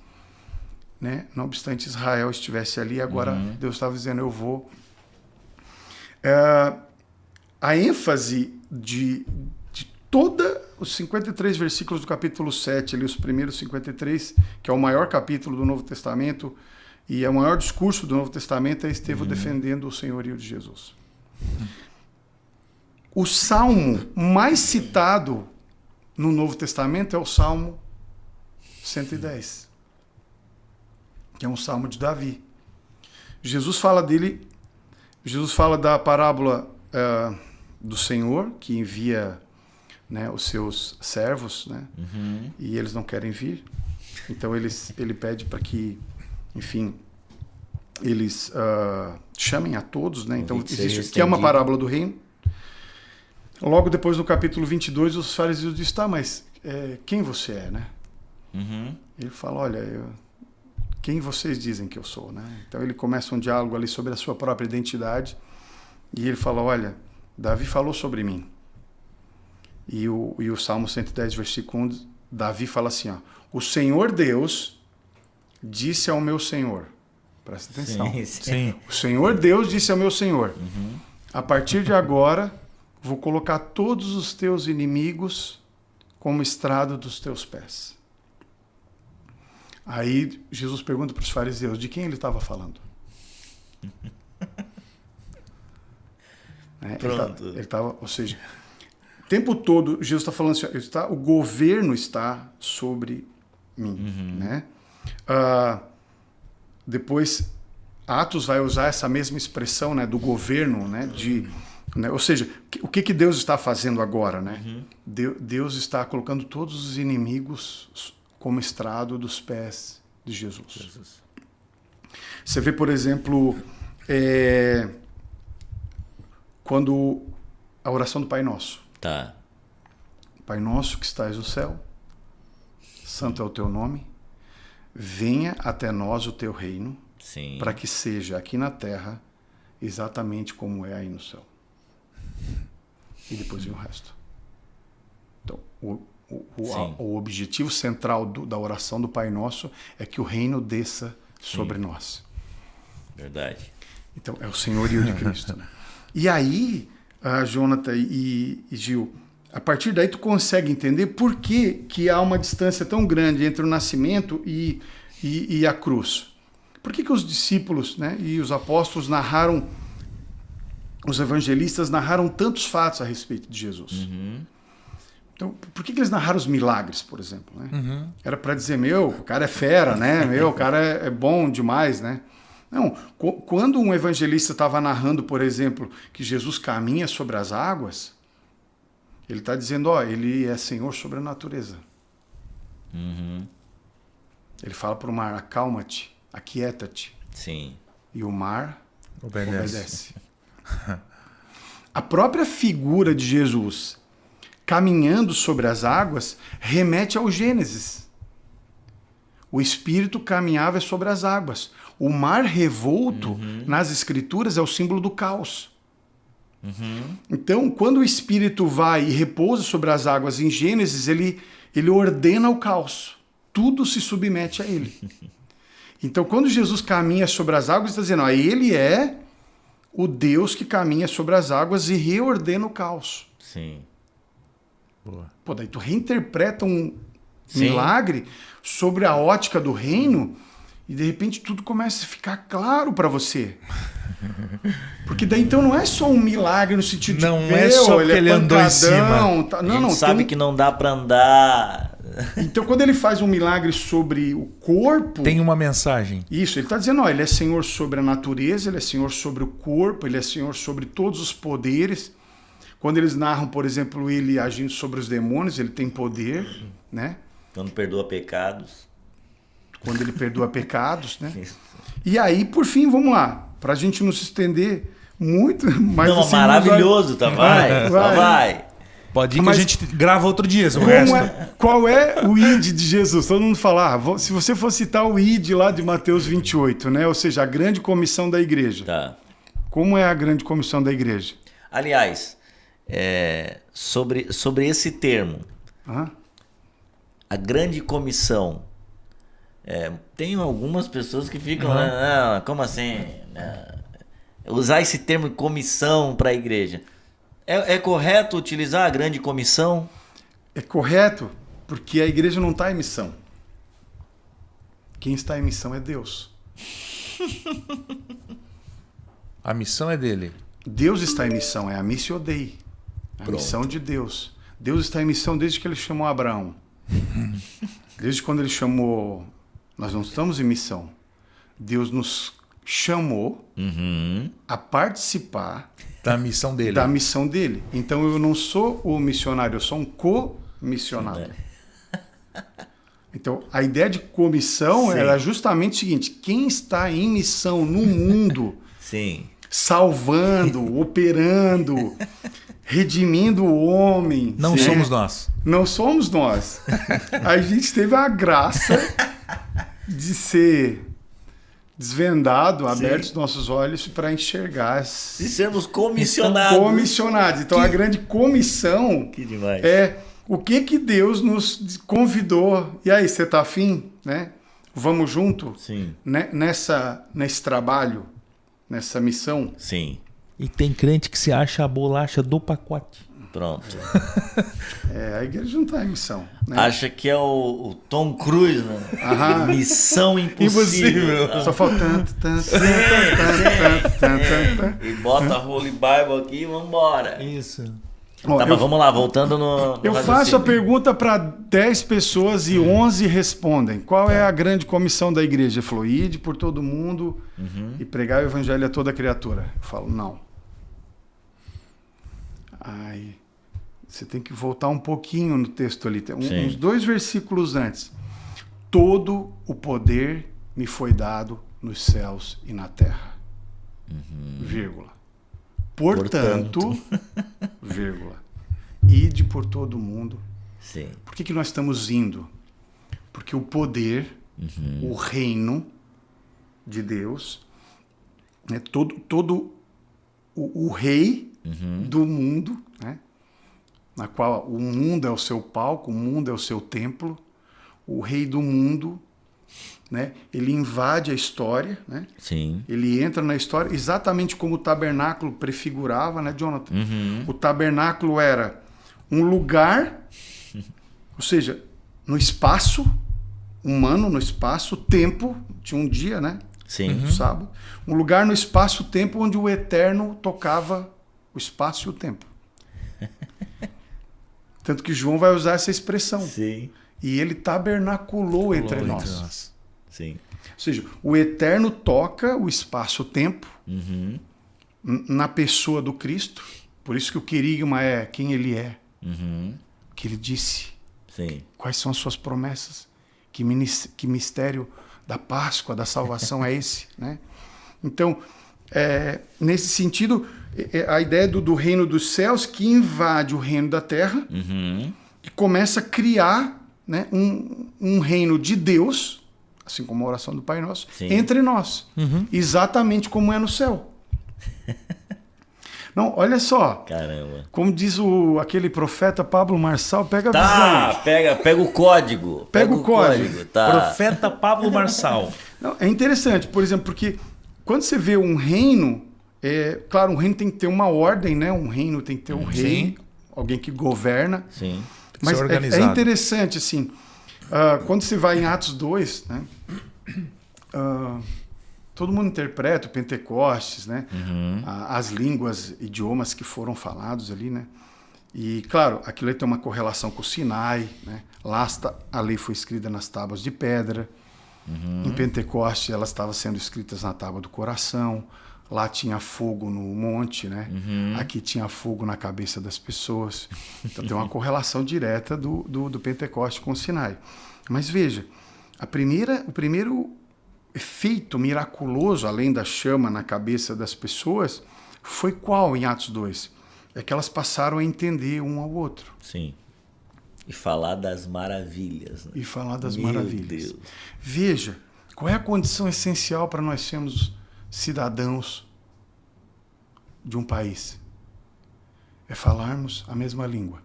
Speaker 3: Né? Não obstante Israel estivesse ali, agora Deus estava dizendo, eu vou. A ênfase de toda os 53 versículos do capítulo 7, ali, os primeiros 53, que é o maior capítulo do Novo Testamento, e é o maior discurso do Novo Testamento, é Estevão defendendo o senhorio de Jesus. O salmo mais citado no Novo Testamento é o Salmo 110, que é um salmo de Davi. Jesus fala dele, Jesus fala da parábola do Senhor, que envia, né, os seus servos, né, e eles não querem vir. Então ele pede para que, enfim, eles chamem a todos, né? Então existe que é uma parábola do reino. Logo depois, no capítulo 22, os fariseus dizem, mas quem você é, né? Ele fala, olha, quem vocês dizem que eu sou, né? Então ele começa um diálogo ali sobre a sua própria identidade, e ele fala, olha, Davi falou sobre mim. E o Salmo 110, versículo 1, Davi fala assim, o Senhor Deus disse ao meu Senhor. Presta atenção.
Speaker 1: Sim.
Speaker 3: O Senhor Deus disse ao meu Senhor, a partir de agora, vou colocar todos os teus inimigos como estrado dos teus pés. Aí Jesus pergunta para os fariseus, de quem ele estava falando? Ele estava, ou seja, o tempo todo Jesus está falando assim, o governo está sobre mim, né? Depois, Atos vai usar essa mesma expressão, né, do governo, né, né, ou seja, o que Deus está fazendo agora, né? Deus está colocando todos os inimigos como estrado dos pés de Jesus. Você vê, por exemplo, quando a oração do Pai Nosso.
Speaker 1: Tá.
Speaker 3: Pai Nosso que estás no céu, santo é o teu nome, venha até nós o teu reino, para que seja aqui na terra exatamente como é aí no céu. E depois vem o resto. Então, o objetivo central da oração do Pai Nosso é que o reino desça sobre nós.
Speaker 1: Verdade.
Speaker 3: Então, é o senhorio de Cristo. Né? E aí, Jonathan e Gil, a partir daí tu consegue entender por que há uma distância tão grande entre o nascimento e a cruz. Por que os discípulos, né, e os apóstolos narraram, os evangelistas narraram tantos fatos a respeito de Jesus? Então, por que eles narraram os milagres, por exemplo? Né? Era para dizer, o cara é fera, né? O cara é bom demais, né? Não, quando um evangelista estava narrando, por exemplo, que Jesus caminha sobre as águas, ele está dizendo, ele é Senhor sobre a natureza. Ele fala para o mar, acalma-te, aquieta-te.
Speaker 1: Sim.
Speaker 3: E o mar obedece. A própria figura de Jesus caminhando sobre as águas remete ao Gênesis. O Espírito caminhava sobre as águas. O mar revolto, nas Escrituras, é o símbolo do caos. Então, quando o Espírito vai e repousa sobre as águas em Gênesis, ele ordena o caos. Tudo se submete a ele. Então, quando Jesus caminha sobre as águas, está dizendo, ele é o Deus que caminha sobre as águas e reordena o caos.
Speaker 1: Sim. Boa.
Speaker 3: Pô, daí tu reinterpreta um milagre sobre a ótica do reino e de repente tudo começa a ficar claro para você. Porque daí então não é só um milagre no sentido de
Speaker 2: não é só que ele andou em cima.
Speaker 3: Tá,
Speaker 1: a gente sabe que não dá para andar.
Speaker 3: Então quando ele faz um milagre sobre o corpo,
Speaker 2: tem uma mensagem.
Speaker 3: Isso, ele está dizendo, ele é Senhor sobre a natureza, ele é Senhor sobre o corpo, ele é Senhor sobre todos os poderes. Quando eles narram, por exemplo, ele agindo sobre os demônios, ele tem poder, né?
Speaker 1: Quando perdoa pecados.
Speaker 3: Quando ele perdoa pecados, né? E aí, por fim, vamos lá, para a gente não se estender muito, mas
Speaker 1: não, assim, maravilhoso, tá? Vai.
Speaker 2: Pode ir que a gente grava outro dia sobre o resto.
Speaker 3: Qual é o id de Jesus? Todo mundo fala, se você for citar o id lá de Mateus 28, né? Ou seja, a grande comissão da igreja.
Speaker 1: Tá.
Speaker 3: Como é a grande comissão da igreja?
Speaker 1: Aliás, sobre esse termo, a grande comissão, tem algumas pessoas que ficam, como assim? Usar esse termo comissão para a igreja. É correto utilizar a grande comissão?
Speaker 3: É correto, porque a igreja não está em missão. Quem está em missão é Deus.
Speaker 2: A missão é dele.
Speaker 3: Deus está em missão, é a missio Dei. A missão de Deus. Deus está em missão desde que ele chamou Abraão. Desde quando ele chamou... Nós não estamos em missão. Deus nos chamou a participar
Speaker 2: da missão dele.
Speaker 3: Da missão dele. Então eu não sou o missionário, eu sou um co-missionário. Então a ideia de comissão era justamente o seguinte: quem está em missão no mundo, salvando, operando, redimindo o homem.
Speaker 2: Não somos nós.
Speaker 3: Não somos nós. A gente teve a graça de ser desvendado, abertos nossos olhos para enxergar.
Speaker 1: E sermos comissionados.
Speaker 3: Comissionados. Então a grande comissão é o que Deus nos convidou. E aí, você está afim? Né? Vamos junto?
Speaker 1: Sim.
Speaker 3: Nesse trabalho, nessa missão?
Speaker 1: Sim.
Speaker 2: E tem crente que se acha a bolacha do pacote.
Speaker 1: Pronto.
Speaker 3: A igreja não está em missão. Né?
Speaker 1: Acha que é o Tom Cruise, né? Missão impossível.
Speaker 3: Só falta
Speaker 1: e bota a Holy Bible aqui e vambora.
Speaker 2: Isso.
Speaker 1: Tá, mas vamos lá, voltando no
Speaker 3: Eu faço a pergunta para 10 pessoas e 11 respondem. Qual é a grande comissão da igreja? Ele falou, ide por todo mundo e pregar o evangelho a toda criatura. Eu falo, não. Aí, você tem que voltar um pouquinho no texto ali. Uns 2 versículos antes. Todo o poder me foi dado nos céus e na terra. Vírgula. Portanto, vírgula, ide por todo mundo.
Speaker 1: Sim.
Speaker 3: Por que nós estamos indo? Porque o poder, o reino de Deus, né, todo o rei do mundo, né, na qual o mundo é o seu palco, o mundo é o seu templo, o rei do mundo, né, ele invade a história, né?
Speaker 1: Sim.
Speaker 3: Ele entra na história exatamente como o tabernáculo prefigurava, né, Jonathan? O tabernáculo era um lugar, ou seja, no espaço humano, no espaço, tempo, tinha um dia, né?
Speaker 1: Sim.
Speaker 3: Um sábado. Um lugar no espaço-tempo onde o Eterno tocava o espaço e o tempo. Tanto que João vai usar essa expressão.
Speaker 1: Sim.
Speaker 3: E ele tabernaculou entre nós.
Speaker 1: Sim.
Speaker 3: Ou seja, o Eterno toca o espaço-tempo na pessoa do Cristo. Por isso que o querigma é quem ele é. O que ele disse.
Speaker 1: Sim.
Speaker 3: Quais são as suas promessas. Que mistério da Páscoa, da salvação é esse, né? Então, nesse sentido, a ideia do reino dos céus que invade o reino da terra e começa a criar, né, um reino de Deus, assim como a oração do Pai Nosso, entre nós. Exatamente como é no céu. Não, olha só.
Speaker 1: Caramba.
Speaker 3: Como diz aquele profeta Pablo Marçal, pega a visão.
Speaker 1: Pega o código.
Speaker 3: Pega o código.
Speaker 1: Tá.
Speaker 2: Profeta Pablo Marçal.
Speaker 3: Não, é interessante, por exemplo, porque quando você vê um reino, claro, um reino tem que ter uma ordem, né? Um reino tem que ter um rei, alguém que governa.
Speaker 1: Sim.
Speaker 3: Mas
Speaker 2: ser
Speaker 3: é
Speaker 2: organizado.
Speaker 3: interessante, assim, quando você vai em Atos 2, né? Todo mundo interpreta o Pentecostes, né? As línguas, idiomas que foram falados ali, né? E, claro, aquilo aí tem uma correlação com o Sinai, né? Lá a lei foi escrita nas tábuas de pedra. Em Pentecostes, elas estavam sendo escritas na tábua do coração. Lá tinha fogo no monte, né? Aqui tinha fogo na cabeça das pessoas. Então tem uma correlação direta do Pentecostes com o Sinai. Mas veja, o primeiro efeito miraculoso, além da chama na cabeça das pessoas, foi qual em Atos 2? É que elas passaram a entender um ao outro.
Speaker 1: Sim. E falar das maravilhas. Né?
Speaker 3: E falar das
Speaker 1: Meu
Speaker 3: maravilhas.
Speaker 1: Deus.
Speaker 3: Veja, qual é a condição essencial para nós sermos cidadãos de um país? É falarmos a mesma língua.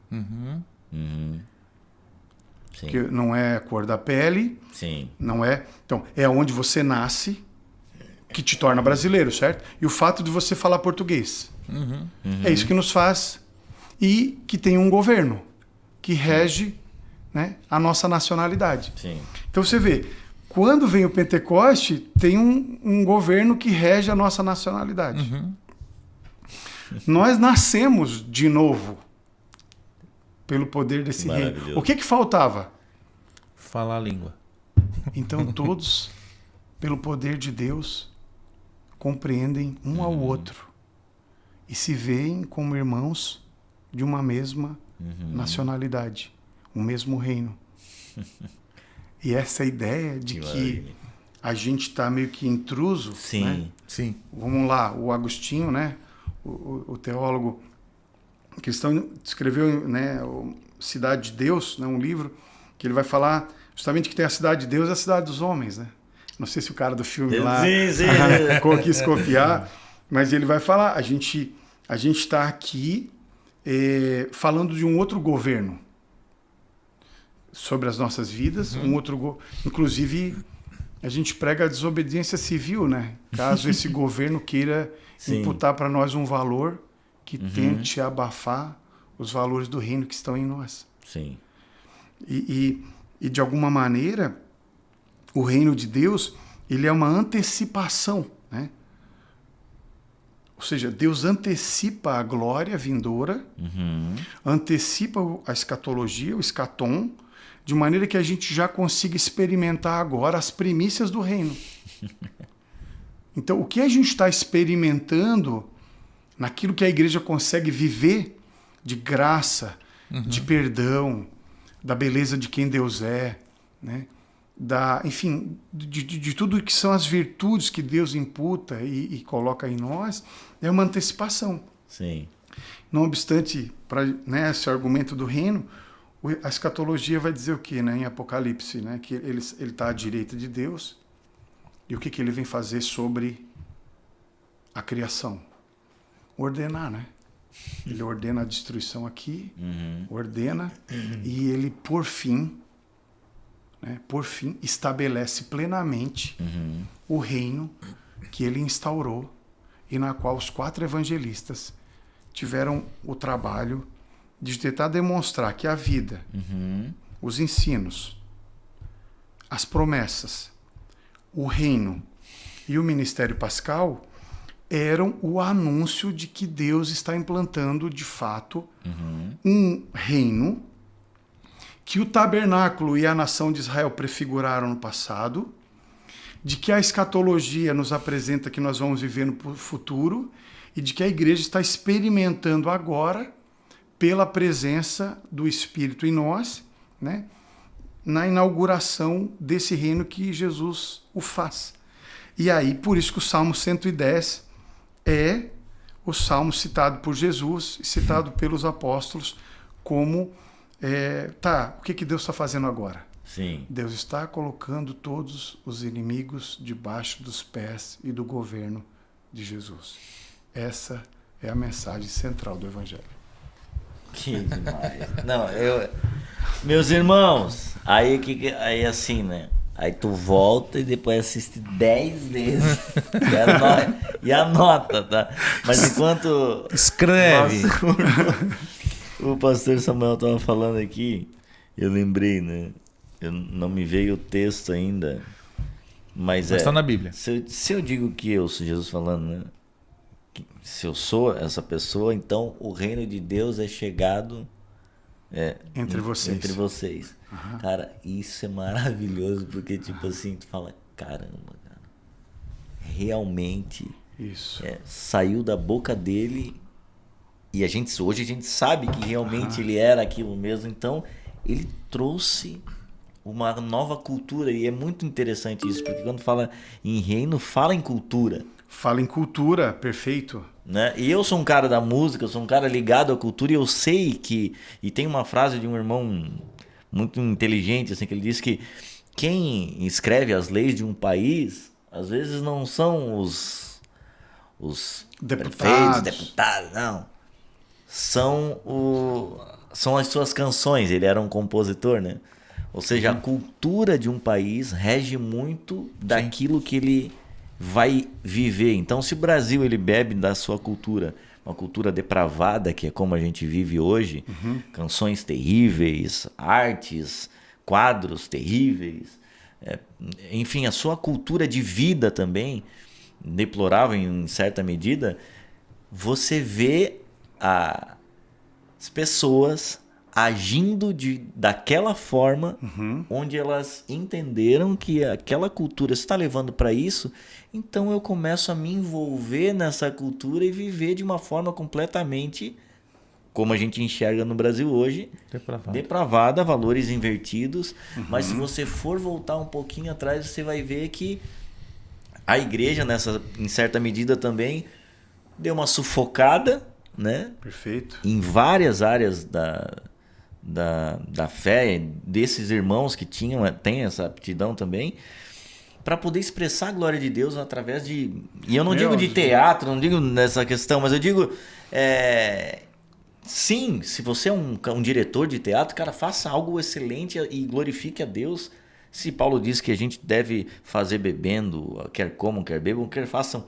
Speaker 1: Sim.
Speaker 3: Que não é a cor da pele,
Speaker 1: Sim.
Speaker 3: não é... Então, é onde você nasce que te torna brasileiro, certo? E o fato de você falar português. É isso que nos faz... E que tem um governo que rege, né, a nossa nacionalidade.
Speaker 1: Sim.
Speaker 3: Então você vê, quando vem o Pentecoste, tem um governo que rege a nossa nacionalidade. Nós nascemos de novo pelo poder desse reino. O que faltava?
Speaker 2: Falar a língua.
Speaker 3: Então todos, pelo poder de Deus, compreendem um ao outro e se veem como irmãos de uma mesma nacionalidade, um mesmo reino. E essa ideia de que a gente está meio que intruso,
Speaker 1: Sim.
Speaker 3: né?
Speaker 2: Sim.
Speaker 3: Vamos lá, o Agostinho, né? O teólogo cristão, escreveu, né, Cidade de Deus, né, um livro que ele vai falar justamente que tem a cidade de Deus e a cidade dos homens, né? Não sei se o cara do filme lá quis copiar, mas ele vai falar, a gente está aqui falando de um outro governo sobre as nossas vidas, inclusive a gente prega a desobediência civil, né? Caso esse governo queira imputar para nós um valor que tente abafar os valores do reino que estão em nós.
Speaker 1: Sim.
Speaker 3: E de alguma maneira, o reino de Deus, ele é uma antecipação, né? Ou seja, Deus antecipa a glória vindoura, antecipa a escatologia, o escatom, de maneira que a gente já consiga experimentar agora as primícias do reino. Então, o que a gente está experimentando naquilo que a igreja consegue viver de graça, de perdão, da beleza de quem Deus é, né? Enfim, de tudo que são as virtudes que Deus imputa e coloca em nós, é uma antecipação.
Speaker 1: Sim.
Speaker 3: Não obstante, né, esse argumento do reino, a escatologia vai dizer o quê, né, em Apocalipse? Né, que ele está à direita de Deus, e o que ele vem fazer sobre a criação? Ordenar, né? Ele ordena a destruição aqui, ordena, e ele, por fim, estabelece plenamente o reino que ele instaurou e na qual os 4 evangelistas tiveram o trabalho de tentar demonstrar que a vida, os ensinos, as promessas, o reino e o ministério pascal eram o anúncio de que Deus está implantando, de fato, um reino que o tabernáculo e a nação de Israel prefiguraram no passado, de que a escatologia nos apresenta que nós vamos viver no futuro e de que a igreja está experimentando agora, pela presença do Espírito em nós, né, na inauguração desse reino que Jesus o faz. E aí, por isso que o Salmo 110 é o salmo citado por Jesus e citado pelos apóstolos como... o que Deus está fazendo agora?
Speaker 1: Sim.
Speaker 3: Deus está colocando todos os inimigos debaixo dos pés e do governo de Jesus. Essa é a mensagem central do Evangelho.
Speaker 1: Que demais. Não, meus irmãos, aí assim, né? Aí tu volta e depois assiste 10 vezes e anota, tá? Mas enquanto...
Speaker 2: Escreve!
Speaker 1: O pastor Samuel estava falando aqui, eu lembrei, né? Não me veio o texto ainda, mas
Speaker 2: está na Bíblia.
Speaker 1: Se eu digo que eu sou Jesus falando, né? Se eu sou essa pessoa, então o reino de Deus é chegado
Speaker 3: entre
Speaker 1: vocês. Cara, isso é maravilhoso, porque tipo assim, tu fala, caramba, cara, realmente
Speaker 3: isso.
Speaker 1: Saiu da boca dele. E hoje a gente sabe que realmente ele era aquilo mesmo. Então, ele trouxe uma nova cultura. E é muito interessante isso, porque quando fala em reino, fala em cultura.
Speaker 3: Fala em cultura, perfeito.
Speaker 1: Né? E eu sou um cara da música, eu sou um cara ligado à cultura, e eu sei que... E tem uma frase de um irmão muito inteligente, assim, que ele diz que quem escreve as leis de um país, às vezes não são os prefeitos, deputados, não. São as suas canções. Ele era um compositor, né? Ou seja, a cultura de um país rege muito daquilo que ele vai viver. Então, se o Brasil ele bebe da sua cultura, uma cultura depravada, que é como a gente vive hoje, canções terríveis, artes, quadros terríveis, enfim, a sua cultura de vida também, deplorável em certa medida, você vê as pessoas agindo daquela forma, onde elas entenderam que aquela cultura está levando para isso, então eu começo a me envolver nessa cultura e viver de uma forma completamente, como a gente enxerga no Brasil hoje, depravada, valores invertidos. Mas se você for voltar um pouquinho atrás, você vai ver que a igreja, em certa medida também, deu uma sufocada, né?
Speaker 3: Perfeito.
Speaker 1: Em várias áreas da fé, desses irmãos que têm essa aptidão também, para poder expressar a glória de Deus através de... E eu não digo de teatro, não digo nessa questão, mas eu digo... Sim, se você é um diretor de teatro, cara, faça algo excelente e glorifique a Deus. Se Paulo diz que a gente deve fazer bebendo, quer comam, quer bebam, quer façam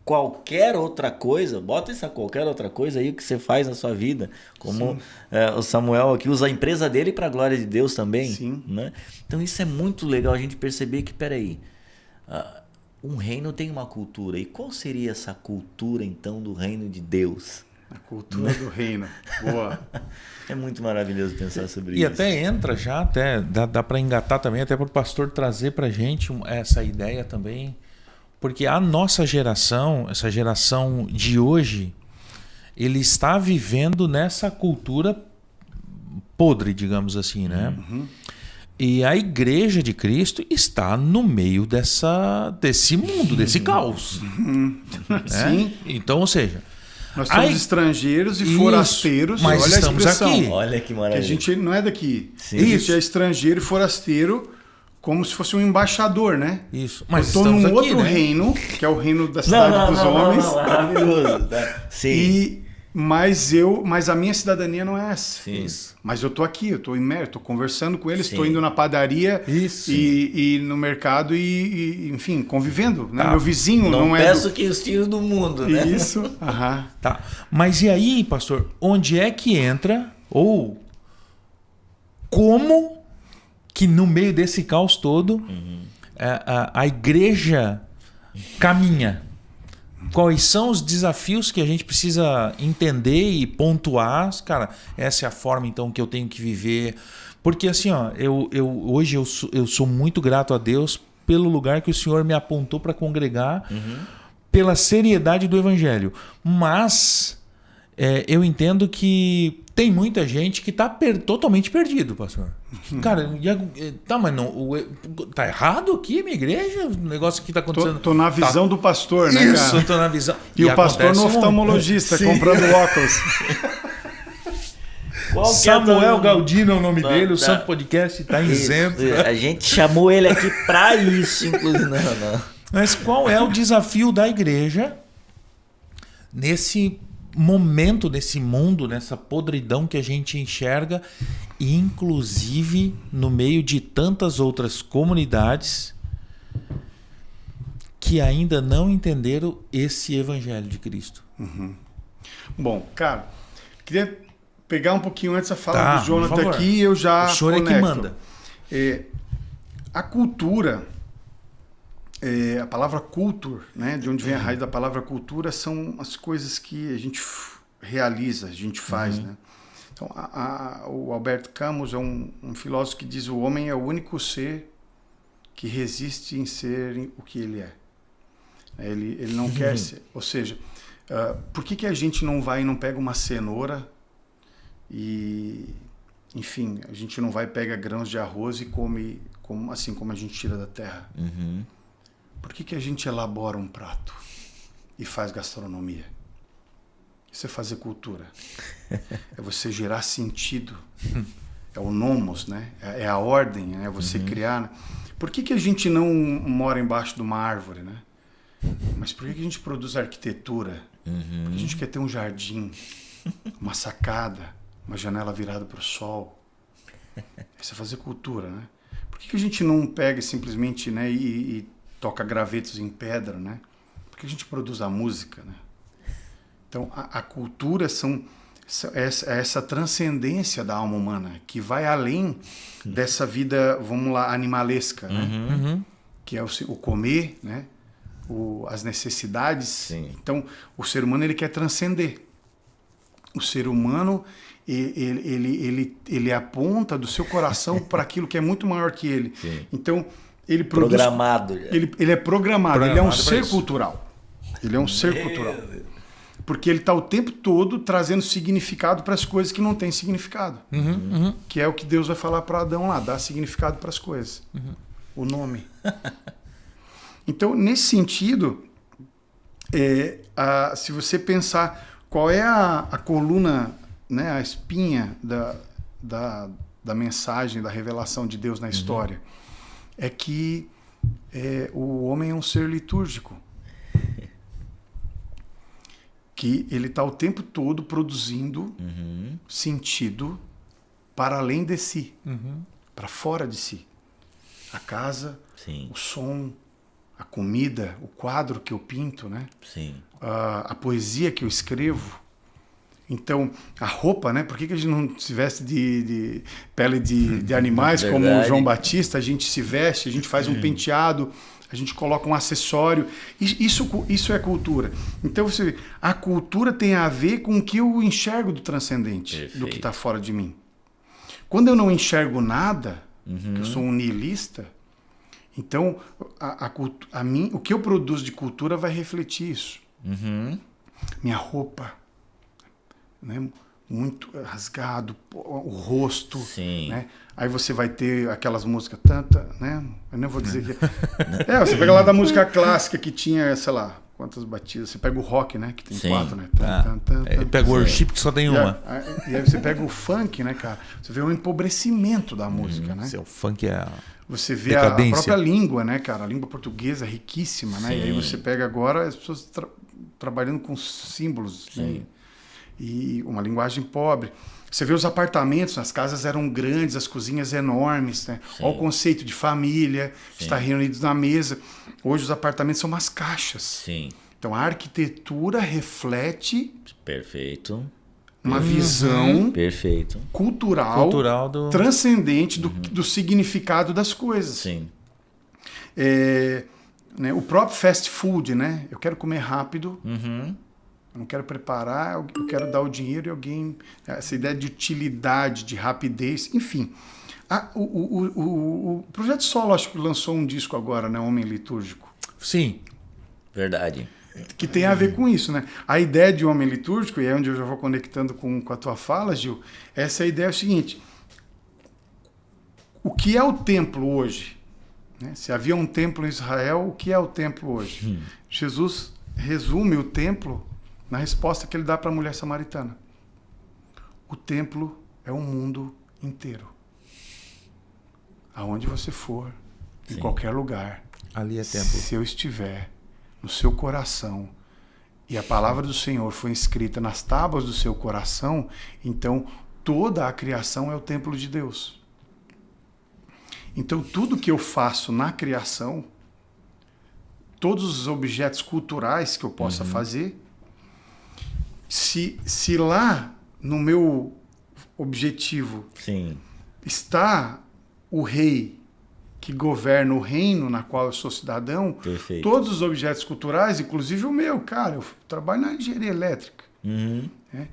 Speaker 1: qualquer outra coisa, bota essa qualquer outra coisa aí que você faz na sua vida, como o Samuel aqui usa a empresa dele para a glória de Deus também.
Speaker 3: Sim.
Speaker 1: Né? Então isso é muito legal a gente perceber que, peraí, um reino tem uma cultura. E qual seria essa cultura, então, do reino de Deus?
Speaker 3: A cultura do reino. Boa.
Speaker 1: É muito maravilhoso pensar sobre isso.
Speaker 2: E até entra já, até dá para engatar também, até para o pastor trazer para a gente essa ideia também. Porque a nossa geração, essa geração de hoje, ele está vivendo nessa cultura podre, digamos assim, né?
Speaker 3: Uhum.
Speaker 2: E a Igreja de Cristo está no meio desse mundo, desse caos. Né?
Speaker 3: Sim.
Speaker 2: Então, ou seja...
Speaker 3: Nós somos estrangeiros e forasteiros.
Speaker 2: Mas
Speaker 3: olha
Speaker 2: estamos
Speaker 3: a expressão.
Speaker 2: aqui.
Speaker 1: Olha que
Speaker 3: Que
Speaker 1: maravilha.
Speaker 3: a gente não é daqui.
Speaker 1: Sim.
Speaker 3: A gente é estrangeiro e forasteiro, como se fosse um embaixador, né?
Speaker 2: Isso. Mas
Speaker 3: eu estou num
Speaker 2: estamos aqui,
Speaker 3: outro
Speaker 2: né?
Speaker 3: reino, que é o reino da cidade dos homens.
Speaker 1: Não, maravilhoso. Tá? Sim.
Speaker 3: Mas a minha cidadania não é essa.
Speaker 1: Sim.
Speaker 3: Mas eu estou aqui, eu estou imerso, estou conversando com eles,
Speaker 1: Sim.
Speaker 3: estou indo na padaria
Speaker 2: Isso.
Speaker 3: e no mercado enfim, convivendo. Né? Meu vizinho
Speaker 1: Não
Speaker 3: é
Speaker 1: peço que os tiros do mundo, né?
Speaker 3: Isso. Aham.
Speaker 2: Tá. Mas e aí, pastor, onde é que entra, ou como que no meio desse caos todo a igreja caminha? Quais são os desafios que a gente precisa entender e pontuar? Cara, essa é a forma então que eu tenho que viver. Porque assim, ó, hoje eu sou muito grato a Deus pelo lugar que o Senhor me apontou para congregar, pela seriedade do Evangelho. Mas eu entendo que tem muita gente que está totalmente perdido, pastor. Cara, tá, mas não, tá errado aqui, minha igreja? O negócio que está acontecendo.
Speaker 3: Tô na visão do pastor, né,
Speaker 2: Isso,
Speaker 3: cara?
Speaker 2: tô na visão.
Speaker 3: E o pastor no oftalmologista, comprando óculos.
Speaker 1: Qual que é
Speaker 2: Samuel
Speaker 1: do-
Speaker 2: Galdino é o nome
Speaker 1: Tá,
Speaker 2: dele, o
Speaker 1: tá.
Speaker 2: Santo Podcast está isento.
Speaker 1: A gente chamou ele aqui para isso, inclusive. Não.
Speaker 2: Mas qual é o desafio da igreja nesse momento, nesse mundo, nessa podridão que a gente enxerga, e inclusive no meio de tantas outras comunidades que ainda não entenderam esse evangelho de Cristo?
Speaker 3: Bom, cara, queria pegar um pouquinho antes a fala
Speaker 2: Tá,
Speaker 3: do Jonathan
Speaker 2: por favor.
Speaker 3: aqui e eu já
Speaker 2: O senhor é que
Speaker 3: conecto.
Speaker 2: manda.
Speaker 3: A cultura, a palavra culture, né, de onde vem a raiz da palavra cultura, são as coisas que a gente realiza, a gente faz, né? Então, o Albert Camus é um filósofo que diz: o homem é o único ser que resiste em ser o que ele é. Ele não quer ser. Ou seja, por que a gente não vai e não pega uma cenoura e, enfim, a gente não vai e pega grãos de arroz e come assim como a gente tira da terra? Por que a gente elabora um prato e faz gastronomia? Isso é fazer cultura. É você gerar sentido. É o nomos, né? É a ordem, é você criar. Né? Por que a gente não mora embaixo de uma árvore, né? Mas por que a gente produz arquitetura? Porque a gente quer ter um jardim, uma sacada, uma janela virada para o sol. Isso é fazer cultura, né? Por que a gente não pega simplesmente, né, e toca gravetos em pedra, né? Por que a gente produz a música, né? Então, a cultura é essa transcendência da alma humana, que vai além dessa vida, vamos lá, animalesca, né? Que é o comer, né? As necessidades.
Speaker 1: Sim.
Speaker 3: Então, o ser humano ele quer transcender. O ser humano ele aponta do seu coração para aquilo que é muito maior que ele.
Speaker 1: Sim.
Speaker 3: Então, ele produz...
Speaker 1: Programado.
Speaker 3: Ele é programado, ele é um
Speaker 2: Programado pra
Speaker 3: ser
Speaker 2: isso.
Speaker 3: cultural. Ele é um ser cultural. Porque ele está o tempo todo trazendo significado para as coisas que não têm significado. Que é o que Deus vai falar para Adão lá, dar significado para as coisas. O nome. Então, nesse sentido, se você pensar qual é a coluna, né, a espinha da mensagem, da revelação de Deus na história, é que o homem é um ser litúrgico. Que ele está o tempo todo produzindo sentido para além de si, para fora de si. A casa,
Speaker 1: Sim,
Speaker 3: o som, a comida, o quadro que eu pinto, né?
Speaker 1: sim.
Speaker 3: A poesia que eu escrevo, Então, a roupa, né? Por que a gente não se veste de pele de animais, como
Speaker 1: Verdade.
Speaker 3: o João Batista? A gente se veste, a gente faz um penteado, a gente coloca um acessório. Isso é cultura. Então, você vê, a cultura tem a ver com o que eu enxergo do transcendente,
Speaker 1: Perfeito.
Speaker 3: do que está fora de mim. Quando eu não enxergo nada, que eu sou um niilista, então o que eu produzo de cultura vai refletir isso. Minha roupa, né, muito rasgado, o rosto,
Speaker 1: Sim.
Speaker 3: né? Aí você vai ter aquelas músicas tanta, né? Eu não vou dizer que você pega lá da música clássica que tinha, sei lá, quantas batidas. Você pega o rock, né, que tem
Speaker 1: Sim.
Speaker 3: 4, né?
Speaker 2: Pega o worship que só tem uma.
Speaker 3: E aí você pega o funk, né, cara? Você vê o empobrecimento da música, né?
Speaker 2: O funk é...
Speaker 3: Você vê a própria língua, né, cara? A língua portuguesa é riquíssima, né?
Speaker 1: Sim.
Speaker 3: E aí você pega agora as pessoas trabalhando com símbolos, né? E uma linguagem pobre. Você vê os apartamentos, as casas eram grandes, as cozinhas enormes, né? Olha o conceito de família, de estar reunidos na mesa. Hoje os apartamentos são umas caixas.
Speaker 1: Sim.
Speaker 3: Então a arquitetura reflete
Speaker 1: Perfeito.
Speaker 3: uma visão
Speaker 1: Perfeito.
Speaker 3: cultural
Speaker 2: do...
Speaker 3: transcendente do significado das coisas.
Speaker 1: Sim.
Speaker 3: Né, o próprio fast food, né? Eu quero comer rápido, eu não quero preparar, eu quero dar o dinheiro e alguém... Essa ideia de utilidade, de rapidez, enfim. O Projeto Solo, acho que lançou um disco agora, né? Homem Litúrgico.
Speaker 2: Sim.
Speaker 1: Verdade.
Speaker 3: Que tem a ver com isso, né? A ideia de homem litúrgico, e é onde eu já vou conectando com a tua fala, Gil, essa ideia é o seguinte: o que é o templo hoje? Né? Se havia um templo em Israel, o que é o templo hoje? Jesus resume o templo na resposta que ele dá para a mulher samaritana. O templo é o mundo inteiro. Aonde você for, em qualquer lugar,
Speaker 2: ali é templo.
Speaker 3: se eu estiver no seu coração e a palavra do Senhor foi escrita nas tábuas do seu coração, então toda a criação é o templo de Deus. Então tudo que eu faço na criação, todos os objetos culturais que eu possa fazer, se lá no meu objetivo está o rei que governa o reino na qual eu sou cidadão,
Speaker 1: Perfeito.
Speaker 3: Todos os objetos culturais, inclusive o meu, cara, eu trabalho na engenharia elétrica. Né?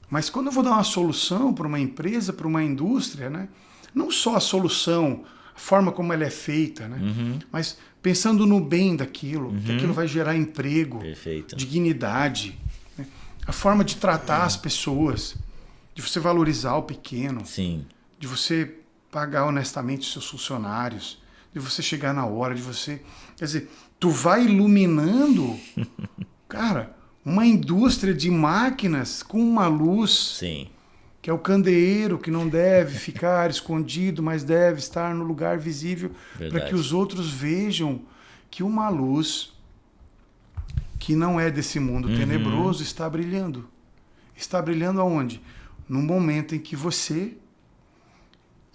Speaker 3: Mas quando eu vou dar uma solução para uma empresa, para uma indústria, né? Não só a solução, a forma como ela é feita, né? Mas pensando no bem daquilo, que aquilo vai gerar emprego,
Speaker 1: Perfeito.
Speaker 3: dignidade, né? A forma de tratar as pessoas, de você valorizar o pequeno,
Speaker 1: Sim.
Speaker 3: de você pagar honestamente os seus funcionários, de você chegar na hora, de você... Quer dizer, tu vai iluminando, cara, uma indústria de máquinas com uma luz,
Speaker 1: Sim.
Speaker 3: que é o candeeiro, que não deve ficar escondido, mas deve estar no lugar visível, para que os outros vejam que uma luz que não é desse mundo tenebroso está brilhando. Está brilhando aonde? No momento em que você...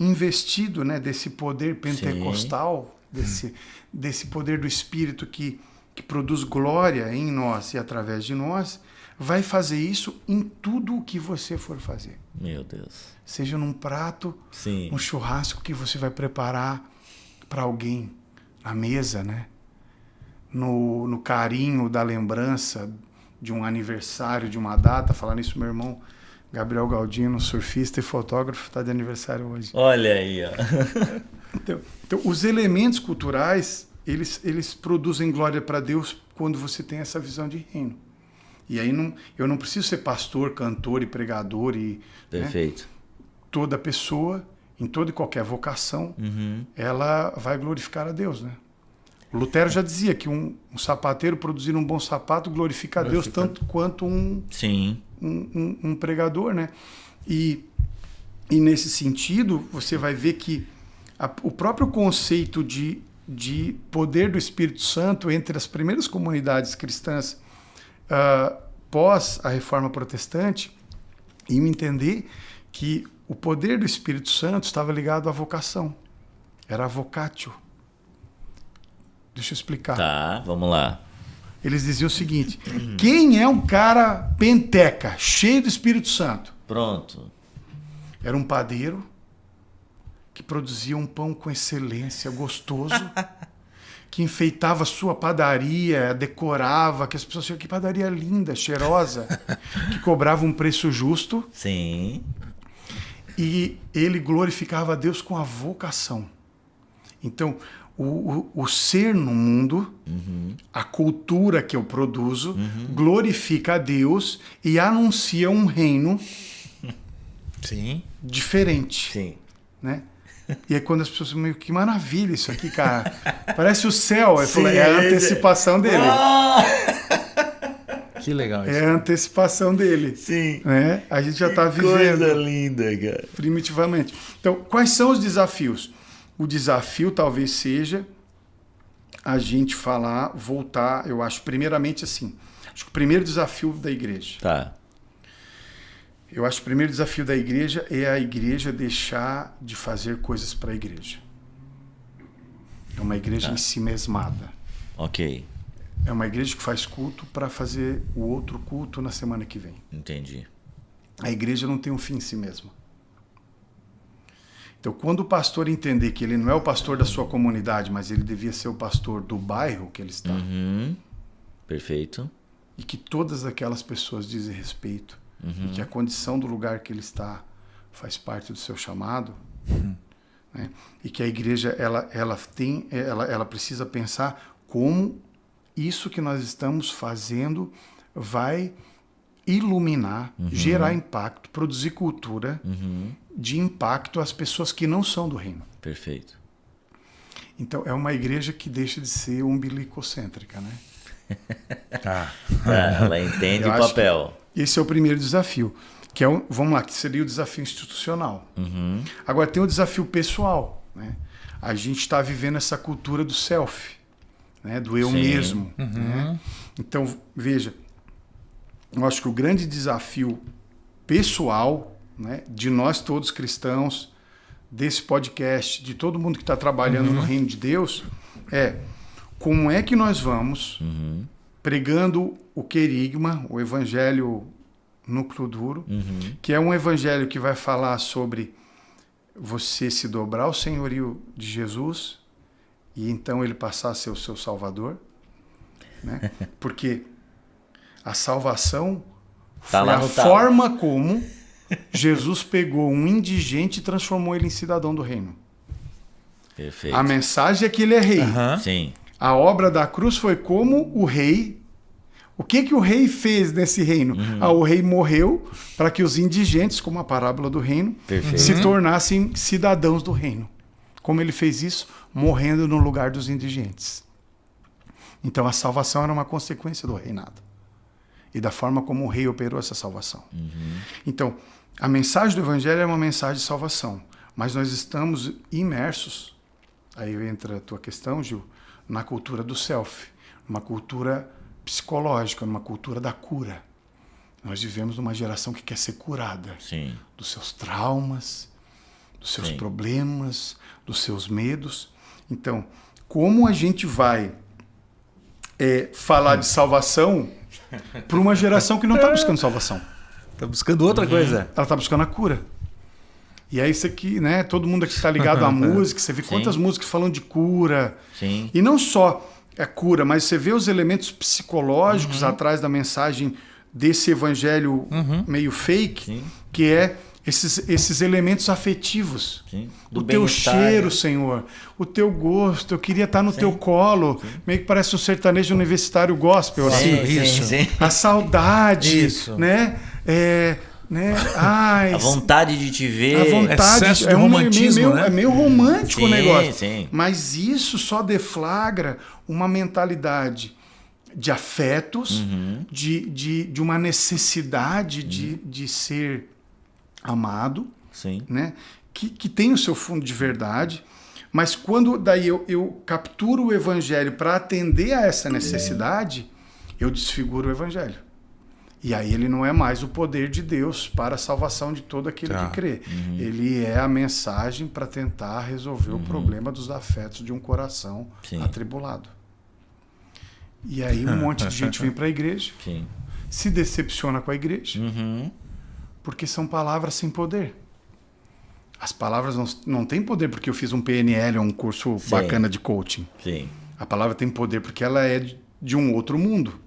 Speaker 3: investido, né, desse poder pentecostal, desse poder do Espírito que produz glória em nós e através de nós, vai fazer isso em tudo o que você for fazer.
Speaker 1: Meu Deus.
Speaker 3: Seja num prato,
Speaker 1: Sim.
Speaker 3: um churrasco que você vai preparar para alguém, na mesa, né? No carinho da lembrança de um aniversário, de uma data. Falando isso, meu irmão Gabriel Galdino, surfista e fotógrafo, está de aniversário hoje.
Speaker 1: Olha aí, ó.
Speaker 3: Então, os elementos culturais, eles produzem glória para Deus quando você tem essa visão de reino. E aí eu não preciso ser pastor, cantor e pregador.
Speaker 1: Perfeito.
Speaker 3: Né? Toda pessoa, em toda e qualquer vocação, ela vai glorificar a Deus, né? O Lutero já dizia que um sapateiro produzir um bom sapato glorifica a Deus tanto quanto um pregador, né? E nesse sentido, você vai ver que o próprio conceito de poder do Espírito Santo entre as primeiras comunidades cristãs pós a Reforma Protestante, e entender que o poder do Espírito Santo estava ligado à vocação. Era a vocatio. Deixa eu explicar.
Speaker 1: Tá, vamos lá.
Speaker 3: eles diziam o seguinte: quem é um cara penteca, cheio do Espírito Santo?
Speaker 1: Pronto.
Speaker 3: Era um padeiro que produzia um pão com excelência, gostoso, que enfeitava a sua padaria, decorava, que as pessoas diziam: que padaria linda, cheirosa, que cobrava um preço justo.
Speaker 1: Sim.
Speaker 3: E ele glorificava a Deus com a vocação. Então, o ser no mundo, a cultura que eu produzo, glorifica a Deus e anuncia um reino
Speaker 2: Sim.
Speaker 3: diferente.
Speaker 1: Sim.
Speaker 3: Né? E aí quando as pessoas meio que maravilha isso aqui, cara. Parece o céu. Eu
Speaker 1: Sim,
Speaker 3: falei, é a antecipação dele.
Speaker 2: Que legal isso.
Speaker 3: É a antecipação dele.
Speaker 1: Sim.
Speaker 3: Né? A gente já está vivendo.
Speaker 1: Coisa linda, cara.
Speaker 3: Primitivamente. Então, quais são os desafios? O desafio talvez seja a gente voltar, eu acho, primeiramente assim. Acho que o primeiro desafio da igreja.
Speaker 1: Tá.
Speaker 3: Eu acho que o primeiro desafio da igreja é a igreja deixar de fazer coisas para a igreja. É uma igreja ensimesmada.
Speaker 1: Ok.
Speaker 3: É uma igreja que faz culto para fazer o outro culto na semana que vem.
Speaker 1: Entendi.
Speaker 3: A igreja não tem um fim em si mesma. Então, quando o pastor entender que ele não é o pastor da sua comunidade, mas ele devia ser o pastor do bairro que ele está,
Speaker 1: Perfeito.
Speaker 3: e que todas aquelas pessoas dizem respeito, e que a condição do lugar que ele está faz parte do seu chamado, né? E que a igreja ela precisa pensar como isso que nós estamos fazendo vai iluminar, gerar impacto, produzir cultura de impacto às pessoas que não são do reino.
Speaker 1: Perfeito.
Speaker 3: Então, é uma igreja que deixa de ser umbilicocêntrica, né?
Speaker 1: Ela entende o papel.
Speaker 3: Esse é o primeiro desafio, que é vamos lá, que seria o desafio institucional. Agora, tem o desafio pessoal, né? A gente está vivendo essa cultura do self, né? Do eu mesmo. Né? Então, veja, eu acho que o grande desafio pessoal, né, de nós todos cristãos, desse podcast, de todo mundo que está trabalhando no reino de Deus, é como é que nós vamos pregando o querigma, o evangelho núcleo duro, que é um evangelho que vai falar sobre você se dobrar ao senhorio de Jesus e então ele passar a ser o seu salvador, né? Porque a salvação foi a forma como Jesus pegou um indigente e transformou ele em cidadão do reino.
Speaker 1: Perfeito.
Speaker 3: A mensagem é que ele é rei.
Speaker 1: Sim.
Speaker 3: A obra da cruz foi como o rei. O que o rei fez nesse reino? O rei morreu para que os indigentes, como a parábola do reino, se tornassem cidadãos do reino. Como ele fez isso? Morrendo no lugar dos indigentes. Então a salvação era uma consequência do reinado. E da forma como o rei operou essa salvação. Então, a mensagem do evangelho é uma mensagem de salvação. Mas nós estamos imersos, aí entra a tua questão, Gil, na cultura do self. Uma cultura psicológica, numa cultura da cura. Nós vivemos numa geração que quer ser curada.
Speaker 1: Sim.
Speaker 3: Dos seus traumas, dos seus problemas, dos seus medos. Então, como a gente vai falar de salvação para uma geração que não está buscando salvação?
Speaker 2: Está buscando outra coisa.
Speaker 3: Ela está buscando a cura. E é isso aqui, né? Todo mundo aqui está ligado à música. Você vê quantas músicas falam de cura.
Speaker 1: Sim.
Speaker 3: E não só a cura, mas você vê os elementos psicológicos atrás da mensagem desse evangelho meio fake, que é esses elementos afetivos.
Speaker 1: Sim.
Speaker 3: O teu cheiro, Senhor. O teu gosto. Eu queria estar no teu colo. Meio que parece um sertanejo universitário gospel. Assim.
Speaker 1: Sim.
Speaker 3: A saudade, né?
Speaker 1: A vontade de te ver.
Speaker 3: A vontade.
Speaker 2: Excesso de romantismo, né?
Speaker 3: É meio romântico o negócio.
Speaker 1: Sim.
Speaker 3: Mas isso só deflagra uma mentalidade de afetos, de uma necessidade de ser amado, né? Que tem o seu fundo de verdade. Mas quando daí eu capturo o evangelho para atender a essa necessidade, eu desfiguro o evangelho. E aí ele não é mais o poder de Deus para a salvação de todo aquele que crê. Ele é a mensagem para tentar resolver o problema dos afetos de um coração atribulado. E aí um monte de gente vem para a igreja,
Speaker 1: Sim.
Speaker 3: se decepciona com a igreja, porque são palavras sem poder. As palavras não têm poder porque eu fiz um PNL, um curso bacana de coaching.
Speaker 1: Sim.
Speaker 3: A palavra tem poder porque ela é de um outro mundo.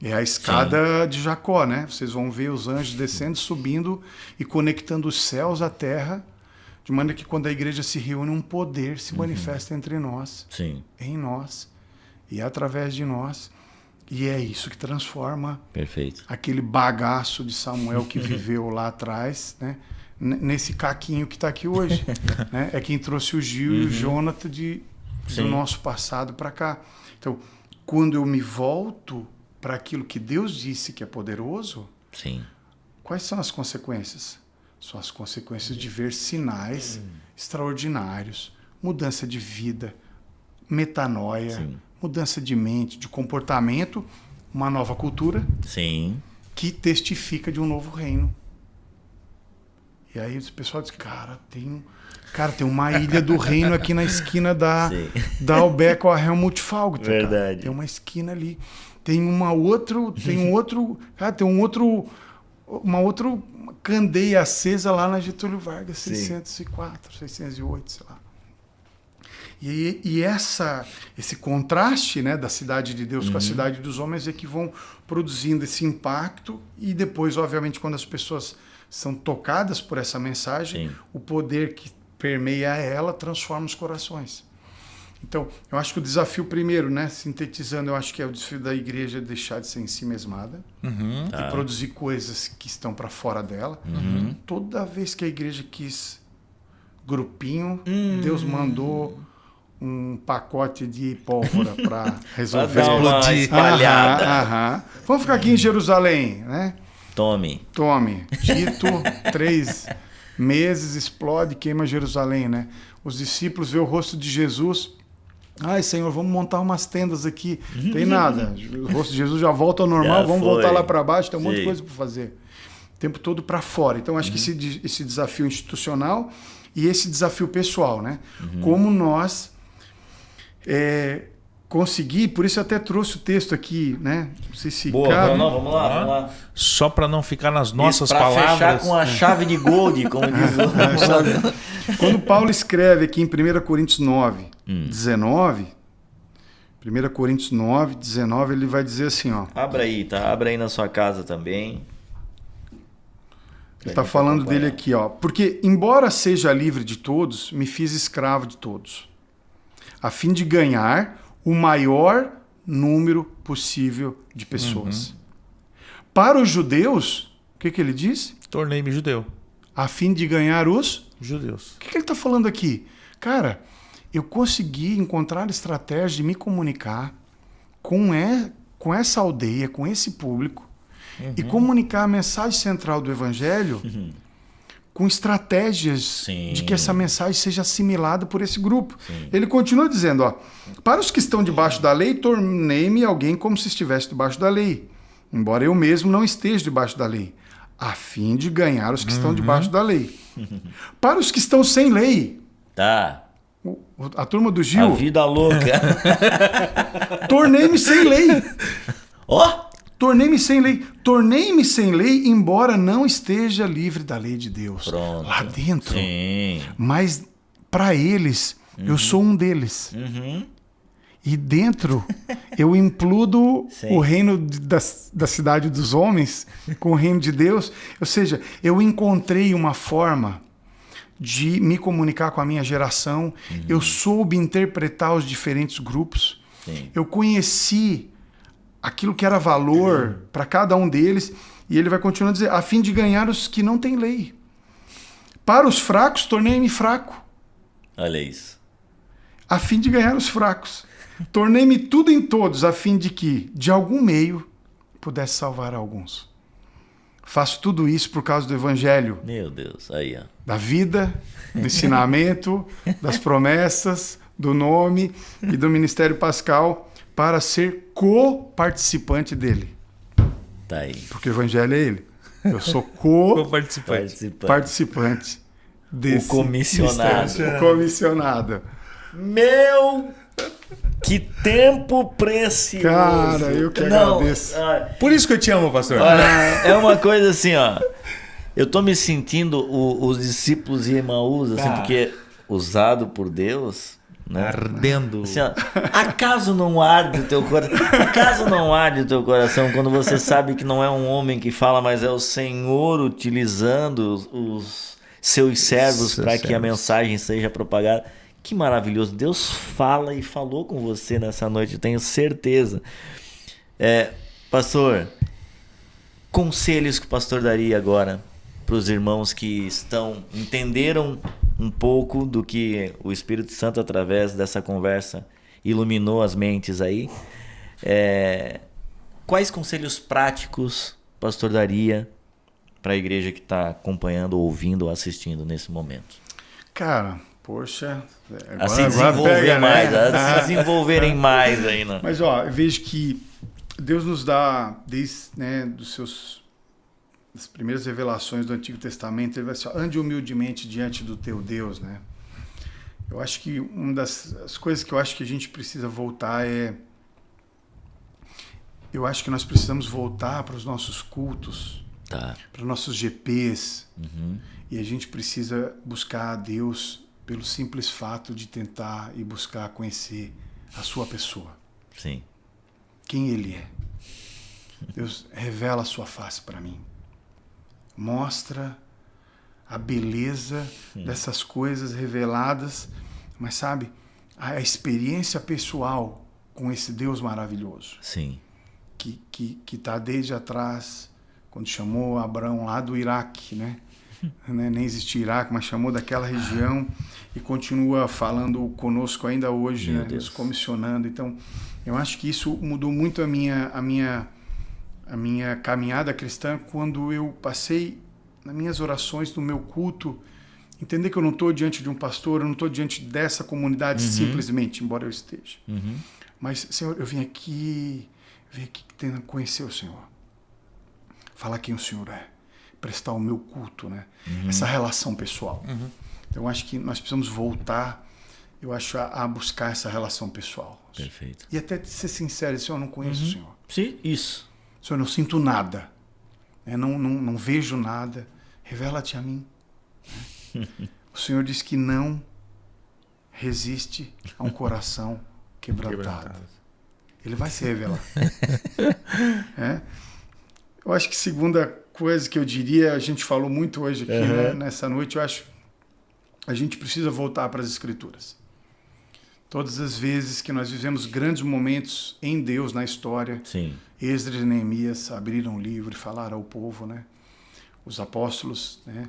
Speaker 3: É a escada de Jacó, né? Vocês vão ver os anjos descendo, subindo e conectando os céus à terra, de maneira que quando a igreja se reúne, um poder se manifesta entre nós,
Speaker 1: Sim.
Speaker 3: em nós e através de nós. E é isso que transforma
Speaker 1: Perfeito.
Speaker 3: aquele bagaço de Samuel que viveu lá atrás, né? Nesse caquinho que está aqui hoje. Né? É quem trouxe o Gil e o Jonathan do nosso passado para cá. Então, quando eu me volto para aquilo que Deus disse que é poderoso,
Speaker 1: Sim.
Speaker 3: quais são as consequências? São as consequências de ver sinais extraordinários, mudança de vida, metanoia, mudança de mente, de comportamento, uma nova cultura
Speaker 1: Sim.
Speaker 3: que testifica de um novo reino. E aí o pessoal diz, cara, tem uma ilha do reino aqui na esquina da Albeco a Helmut Falk.
Speaker 1: Verdade.
Speaker 3: Tem uma esquina ali. Tem uma outra candeia acesa lá na Getúlio Vargas, 604, 608, sei lá. E esse contraste, né, da cidade de Deus com a cidade dos homens é que vão produzindo esse impacto e depois, obviamente, quando as pessoas são tocadas por essa mensagem, o poder que permeia ela transforma os corações. Então, eu acho que o desafio primeiro, né, sintetizando, eu acho que é o desafio da igreja deixar de ser em si mesmada e produzir coisas que estão para fora dela. Toda vez que a igreja quis grupinho, Deus mandou um pacote de pólvora para resolver.
Speaker 1: Explodir.
Speaker 3: Vamos ficar aqui em Jerusalém, né?
Speaker 1: Tome.
Speaker 3: Tito, 3 meses, explode, queima Jerusalém, né? Os discípulos vê o rosto de Jesus. Ai, Senhor, vamos montar umas tendas aqui. Tem nada. O rosto de Jesus já volta ao normal, vamos voltar lá para baixo, tem um monte de coisa para fazer. O tempo todo para fora. Então, acho que esse desafio institucional e esse desafio pessoal, né? Como nós conseguir, por isso eu até trouxe o texto aqui, né? Não sei se cabe.
Speaker 1: Vamos lá.
Speaker 2: Só para não ficar nas nossas
Speaker 1: pra
Speaker 2: palavras.
Speaker 1: Fechar com a chave de gold, como diz o...
Speaker 3: Quando Paulo escreve aqui em 1 Coríntios 9, 19, 1 Coríntios 9, 19, ele vai dizer assim, ó.
Speaker 1: Abra aí, tá? Abra aí na sua casa também.
Speaker 3: Ele está falando dele aqui, ó. Porque, embora seja livre de todos, me fiz escravo de todos, a fim de ganhar o maior número possível de pessoas. Para os judeus, o que ele diz?
Speaker 2: Tornei-me judeu.
Speaker 3: A fim de ganhar os
Speaker 2: judeus.
Speaker 3: O que ele está falando aqui? Cara, eu consegui encontrar estratégias de me comunicar com essa aldeia, com esse público, e comunicar a mensagem central do Evangelho com estratégias de que essa mensagem seja assimilada por esse grupo. Ele continua dizendo, ó, para os que estão debaixo da lei, tornei-me alguém como se estivesse debaixo da lei, embora eu mesmo não esteja debaixo da lei, a fim de ganhar os que estão debaixo da lei. Para os que estão sem lei, a turma do Gil,
Speaker 1: a vida louca,
Speaker 3: tornei-me sem lei.
Speaker 1: Ó!
Speaker 3: Tornei-me sem lei. Tornei-me sem lei, embora não esteja livre da lei de Deus.
Speaker 1: Pronto.
Speaker 3: Lá dentro.
Speaker 1: Sim.
Speaker 3: Mas para eles, eu sou um deles. E dentro, eu impludo o reino da cidade dos homens com o reino de Deus. Ou seja, eu encontrei uma forma de me comunicar com a minha geração. Eu soube interpretar os diferentes grupos. Eu conheci aquilo que era valor para cada um deles, e ele vai continuar a dizer, a fim de ganhar os que não têm lei. Para os fracos, tornei-me fraco.
Speaker 1: Olha isso.
Speaker 3: A fim de ganhar os fracos. Tornei-me tudo em todos, a fim de que, de algum meio, pudesse salvar alguns. Faço tudo isso por causa do Evangelho.
Speaker 1: Meu Deus, aí, ó.
Speaker 3: Da vida, do ensinamento, das promessas, do nome e do ministério pascal, para ser co-participante dele.
Speaker 1: Tá aí.
Speaker 3: Porque o Evangelho é ele. Eu sou participante desse
Speaker 1: o comissionado.
Speaker 3: mistério. O comissionado.
Speaker 1: Meu Que tempo precioso.
Speaker 3: Cara, eu que agradeço.
Speaker 2: Por isso que eu te amo, pastor.
Speaker 1: Olha, é uma coisa assim, ó. Eu tô me sentindo os discípulos de Emaús, assim, porque usado por Deus, né?
Speaker 2: Ardendo.
Speaker 1: Assim, ó, acaso não arde o teu coração? Acaso não arde o teu coração quando você sabe que não é um homem que fala, mas é o Senhor utilizando os seus servos para que a mensagem seja propagada? Que maravilhoso. Deus fala e falou com você nessa noite, eu tenho certeza. Pastor, conselhos que o pastor daria agora para os irmãos que entenderam um pouco do que o Espírito Santo, através dessa conversa, iluminou as mentes aí. Quais conselhos práticos o pastor daria para a igreja que está acompanhando, ouvindo ou assistindo nesse momento?
Speaker 3: Cara, poxa...
Speaker 1: A se desenvolver mais, a se desenvolverem mais ainda.
Speaker 3: Mas, ó, eu vejo que Deus nos dá, desde das primeiras revelações do Antigo Testamento, ele vai dizer, ande humildemente diante do teu Deus, né? Eu acho que uma das coisas que eu acho que a gente precisa voltar eu acho que nós precisamos voltar para os nossos cultos, para os nossos GPs, e a gente precisa buscar a Deus pelo simples fato de tentar e buscar conhecer a sua pessoa.
Speaker 1: Sim.
Speaker 3: Quem Ele é. Deus, revela a sua face para mim. Mostra a beleza dessas coisas reveladas, mas sabe, a experiência pessoal com esse Deus maravilhoso.
Speaker 1: Sim.
Speaker 3: Que está desde atrás, quando chamou Abraão lá do Iraque, né? Nem existia Iraque, mas chamou daquela região e continua falando conosco ainda hoje, né? Nos comissionando. Então, eu acho que isso mudou muito a minha caminhada cristã quando eu passei nas minhas orações, no meu culto, entender que eu não estou diante de um pastor, eu não estou diante dessa comunidade simplesmente, embora eu esteja. Mas, Senhor, eu vim aqui tentando conhecer o Senhor, falar quem o Senhor é, prestar o meu culto, né? Essa relação pessoal. Então, eu acho que nós precisamos voltar, eu acho, a buscar essa relação pessoal.
Speaker 1: Perfeito.
Speaker 3: E até ser sincero, Senhor, eu não conheço o Senhor.
Speaker 1: Sim, isso.
Speaker 3: Senhor, eu não sinto nada, né? não vejo nada, revela-te a mim. O Senhor diz que não resiste a um coração quebrantado. Ele vai se revelar. Eu acho que segunda coisa que eu diria, a gente falou muito hoje aqui, né, nessa noite, eu acho que a gente precisa voltar para as Escrituras. Todas as vezes que nós vivemos grandes momentos em Deus na história,
Speaker 1: Sim.
Speaker 3: Esdras e Neemias abriram o livro e falaram ao povo, né? Os apóstolos, né?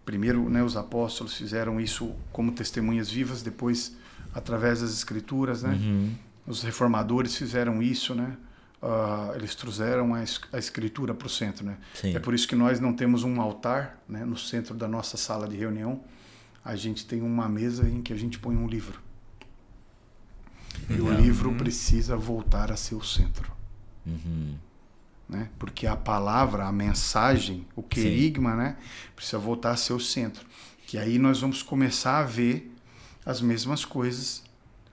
Speaker 3: Primeiro, né, os apóstolos fizeram isso como testemunhas vivas, depois através das Escrituras, né? Os reformadores fizeram isso, né? Eles trouxeram a Escritura para o centro, né?
Speaker 1: Sim.
Speaker 3: É por isso que nós não temos um altar, né, no centro da nossa sala de reunião. A gente tem uma mesa em que a gente põe um livro. E o livro precisa voltar a ser o centro. Né? Porque a palavra, a mensagem, o querigma, né, precisa voltar a ser o centro. Que aí nós vamos começar a ver as mesmas coisas,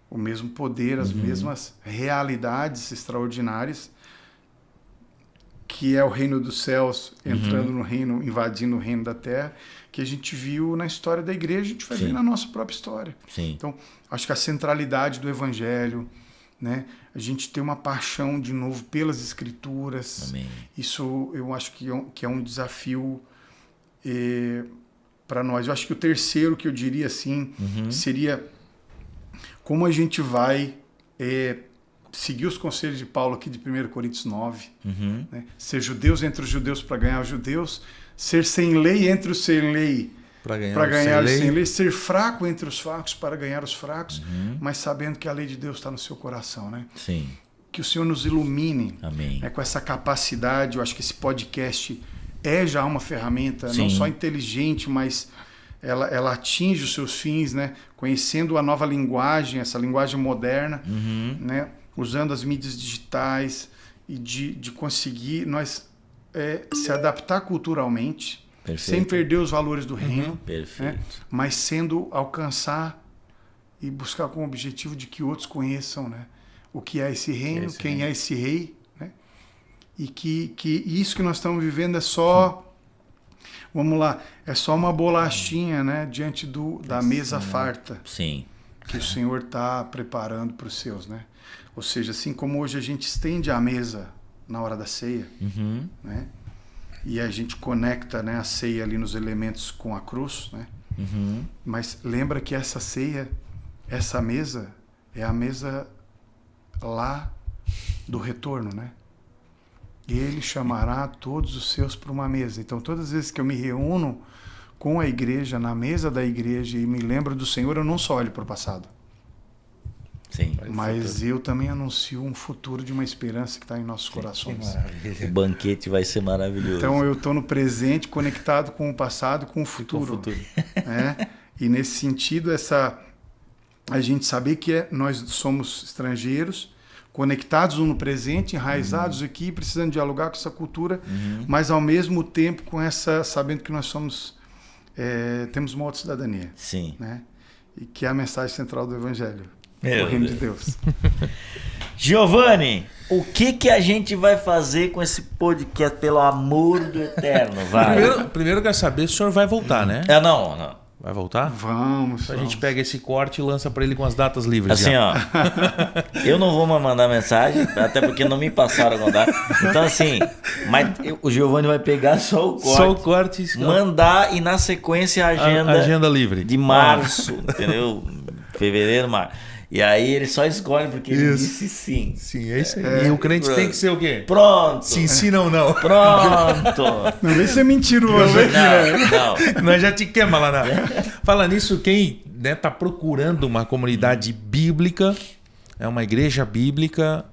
Speaker 3: o mesmo poder, as mesmas realidades extraordinárias, que é o reino dos céus entrando no reino, invadindo o reino da terra, que a gente viu na história da igreja, a gente vai ver na nossa própria história.
Speaker 1: Sim.
Speaker 3: Então, acho que a centralidade do evangelho, né? A gente tem uma paixão de novo pelas Escrituras.
Speaker 1: Amém.
Speaker 3: Isso eu acho que é um desafio para nós. Eu acho que o terceiro que eu diria assim seria como a gente vai seguir os conselhos de Paulo aqui de 1 Coríntios 9. Né? Ser judeus entre os judeus para ganhar os judeus, ser sem lei entre os sem lei para ganhar os sem lei, ser fraco entre os fracos para ganhar os fracos, mas sabendo que a lei de Deus está no seu coração, né? Sim. Que o Senhor nos ilumine. Amém. Né, com essa capacidade. Eu acho que esse podcast é já uma ferramenta não só inteligente, mas ela atinge os seus fins, né? Conhecendo a nova linguagem, essa linguagem moderna, né? Usando as mídias digitais e de conseguir nós se adaptar culturalmente. Perfeito. Sem perder os valores do reino, né? Mas alcançar e buscar com o objetivo de que outros conheçam, né, o que é esse reino, quem é esse rei, né, e que isso que nós estamos vivendo é só, vamos lá, é só uma bolachinha, né, diante da mesa farta.
Speaker 1: Sim.
Speaker 3: Que o Senhor está preparando para os seus, né? Ou seja, assim como hoje a gente estende a mesa na hora da ceia, né? E a gente conecta, né, a ceia ali nos elementos com a cruz, né? Mas lembra que essa ceia, essa mesa, é a mesa lá do retorno, né? Ele chamará todos os seus para uma mesa. Então, todas as vezes que eu me reúno com a igreja, na mesa da igreja, e me lembro do Senhor, eu não só olho para o passado.
Speaker 1: Sim.
Speaker 3: Mas eu também anuncio um futuro de uma esperança que está em nossos corações.
Speaker 1: O banquete vai ser maravilhoso.
Speaker 3: Então eu estou no presente, conectado com o passado, com o futuro. Né? E nesse sentido, a gente saber que nós somos estrangeiros, conectados no presente, enraizados aqui, precisando dialogar com essa cultura, mas ao mesmo tempo sabendo que nós somos, temos uma outra cidadania.
Speaker 1: Sim.
Speaker 3: Né? E que é a mensagem central do Evangelho.
Speaker 1: Meu
Speaker 3: o reino
Speaker 1: Deus.
Speaker 3: de Deus.
Speaker 1: Giovanni, o que a gente vai fazer com esse podcast, pelo amor do eterno? Vai.
Speaker 2: Primeiro eu quero saber se o senhor vai voltar, né?
Speaker 1: Não.
Speaker 2: Vai voltar?
Speaker 3: Vamos.
Speaker 2: A gente pega esse corte e lança para ele com as datas livres.
Speaker 1: Assim, ó, eu não vou mais mandar mensagem, até porque não me passaram a mandar. Então, assim, mas o Giovanni vai pegar só o corte.
Speaker 2: Só o corte.
Speaker 1: Mandar e na sequência a
Speaker 2: agenda livre.
Speaker 1: De março, entendeu? Fevereiro, março. E aí ele só escolhe porque ele disse sim.
Speaker 2: Sim, é isso aí. E o crente tem que ser o quê?
Speaker 1: Pronto.
Speaker 2: Sim ou não?
Speaker 1: Pronto.
Speaker 3: Não vem ser mentiroso aqui, né?
Speaker 1: Não.
Speaker 2: Nós já te queima lá. Fala nisso, quem tá procurando uma comunidade bíblica, é uma igreja bíblica,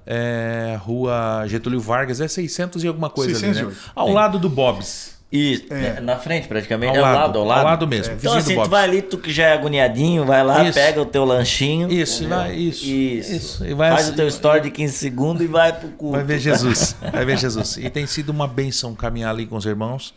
Speaker 2: Rua Getúlio Vargas, 600 e alguma coisa 608. Ali, né? Ao lado do Bob's.
Speaker 1: Isso, na frente praticamente,
Speaker 2: ao
Speaker 1: lado
Speaker 2: mesmo.
Speaker 1: Então assim, tu vai ali, tu que já é agoniadinho, vai lá, pega o teu lanchinho.
Speaker 2: Isso.
Speaker 1: E vai faz o teu story de 15 segundos e vai pro culto.
Speaker 2: Vai ver Jesus. E tem sido uma bênção caminhar ali com os irmãos.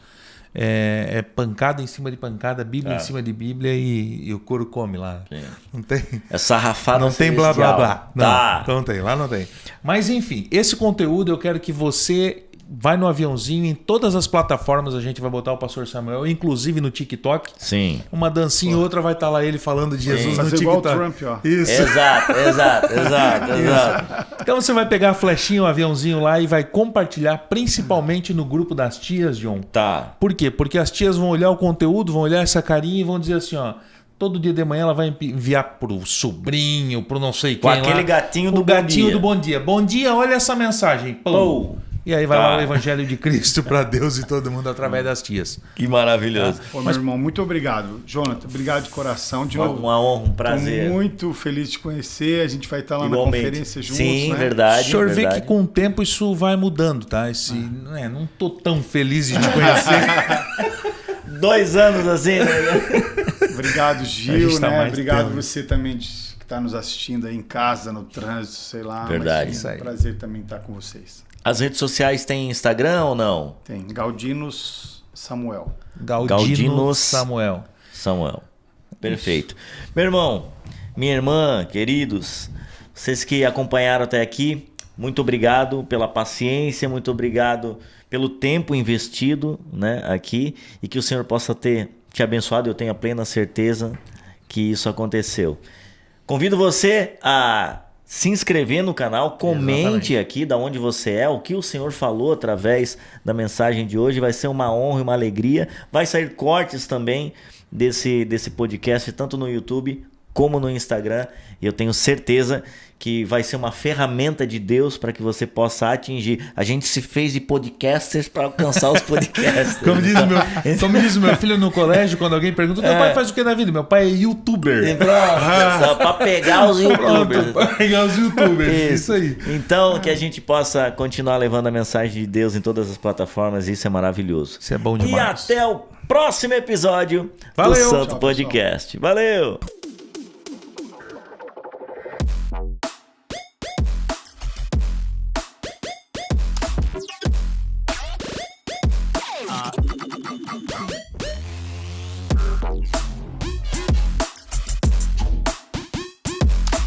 Speaker 2: É pancada em cima de pancada, Bíblia em cima de Bíblia e o couro come lá. Sim. Não tem.
Speaker 1: É sarrafada.
Speaker 2: Não tem blá blá blá. Não,
Speaker 1: tá.
Speaker 2: Não tem, lá não tem. Mas enfim, esse conteúdo eu quero que você vai no aviãozinho, em todas as plataformas a gente vai botar o Pastor Samuel, inclusive no TikTok.
Speaker 1: Sim.
Speaker 2: Uma dancinha e outra vai estar lá ele falando de Jesus no
Speaker 3: fazer
Speaker 2: TikTok.
Speaker 3: igual o Trump, ó.
Speaker 1: Isso. Exato.
Speaker 2: Então você vai pegar a flechinha, o aviãozinho lá e vai compartilhar, principalmente no grupo das tias, John.
Speaker 1: Tá.
Speaker 2: Por quê? Porque as tias vão olhar o conteúdo, vão olhar essa carinha e vão dizer assim, ó, todo dia de manhã ela vai enviar pro sobrinho, pro não sei quem lá.
Speaker 1: Aquele gatinho do
Speaker 2: bom dia. Bom dia, olha essa mensagem. Pô. E aí vai lá o Evangelho de Cristo para Deus e todo mundo através das tias.
Speaker 1: Que maravilhoso.
Speaker 3: Pô, meu irmão, muito obrigado. Jonathan, obrigado de coração. De novo.
Speaker 1: Uma honra, um prazer.
Speaker 3: Tô muito feliz de te conhecer. A gente vai estar lá
Speaker 1: Igualmente.
Speaker 3: na conferência juntos.
Speaker 1: Sim,
Speaker 3: né?
Speaker 1: verdade.
Speaker 2: O senhor vê que com o tempo isso vai mudando, tá? Não tô tão feliz de te conhecer.
Speaker 1: 2 anos assim, né?
Speaker 3: Obrigado, Gil,
Speaker 2: tá
Speaker 3: obrigado você também que está nos assistindo aí em casa, no trânsito, sei lá.
Speaker 1: Verdade.
Speaker 3: Mas, é um prazer também estar com vocês.
Speaker 1: As redes sociais têm Instagram ou não?
Speaker 3: Tem, Galdinos Samuel.
Speaker 2: Galdinos Samuel.
Speaker 1: Perfeito. Meu irmão, minha irmã, queridos, vocês que acompanharam até aqui, muito obrigado pela paciência, muito obrigado pelo tempo investido, né, aqui, e que o Senhor possa ter te abençoado, eu tenho a plena certeza que isso aconteceu. Convido você a se inscrever no canal, comente aqui de onde você é, o que o Senhor falou através da mensagem de hoje, vai ser uma honra e uma alegria. Vai sair cortes também desse podcast, tanto no YouTube como no Instagram, e eu tenho certeza que vai ser uma ferramenta de Deus para que você possa atingir. A gente se fez de podcasters para alcançar os podcasters.
Speaker 2: Como diz o meu filho no colégio, quando alguém pergunta, teu pai faz o que na vida? Meu pai é youtuber.
Speaker 1: Para pegar os youtubers.
Speaker 2: Para pegar os youtubers, isso aí.
Speaker 1: Então, que a gente possa continuar levando a mensagem de Deus em todas as plataformas, isso é maravilhoso.
Speaker 2: Isso é bom demais.
Speaker 1: E até o próximo episódio do Santo Podcast. Valeu!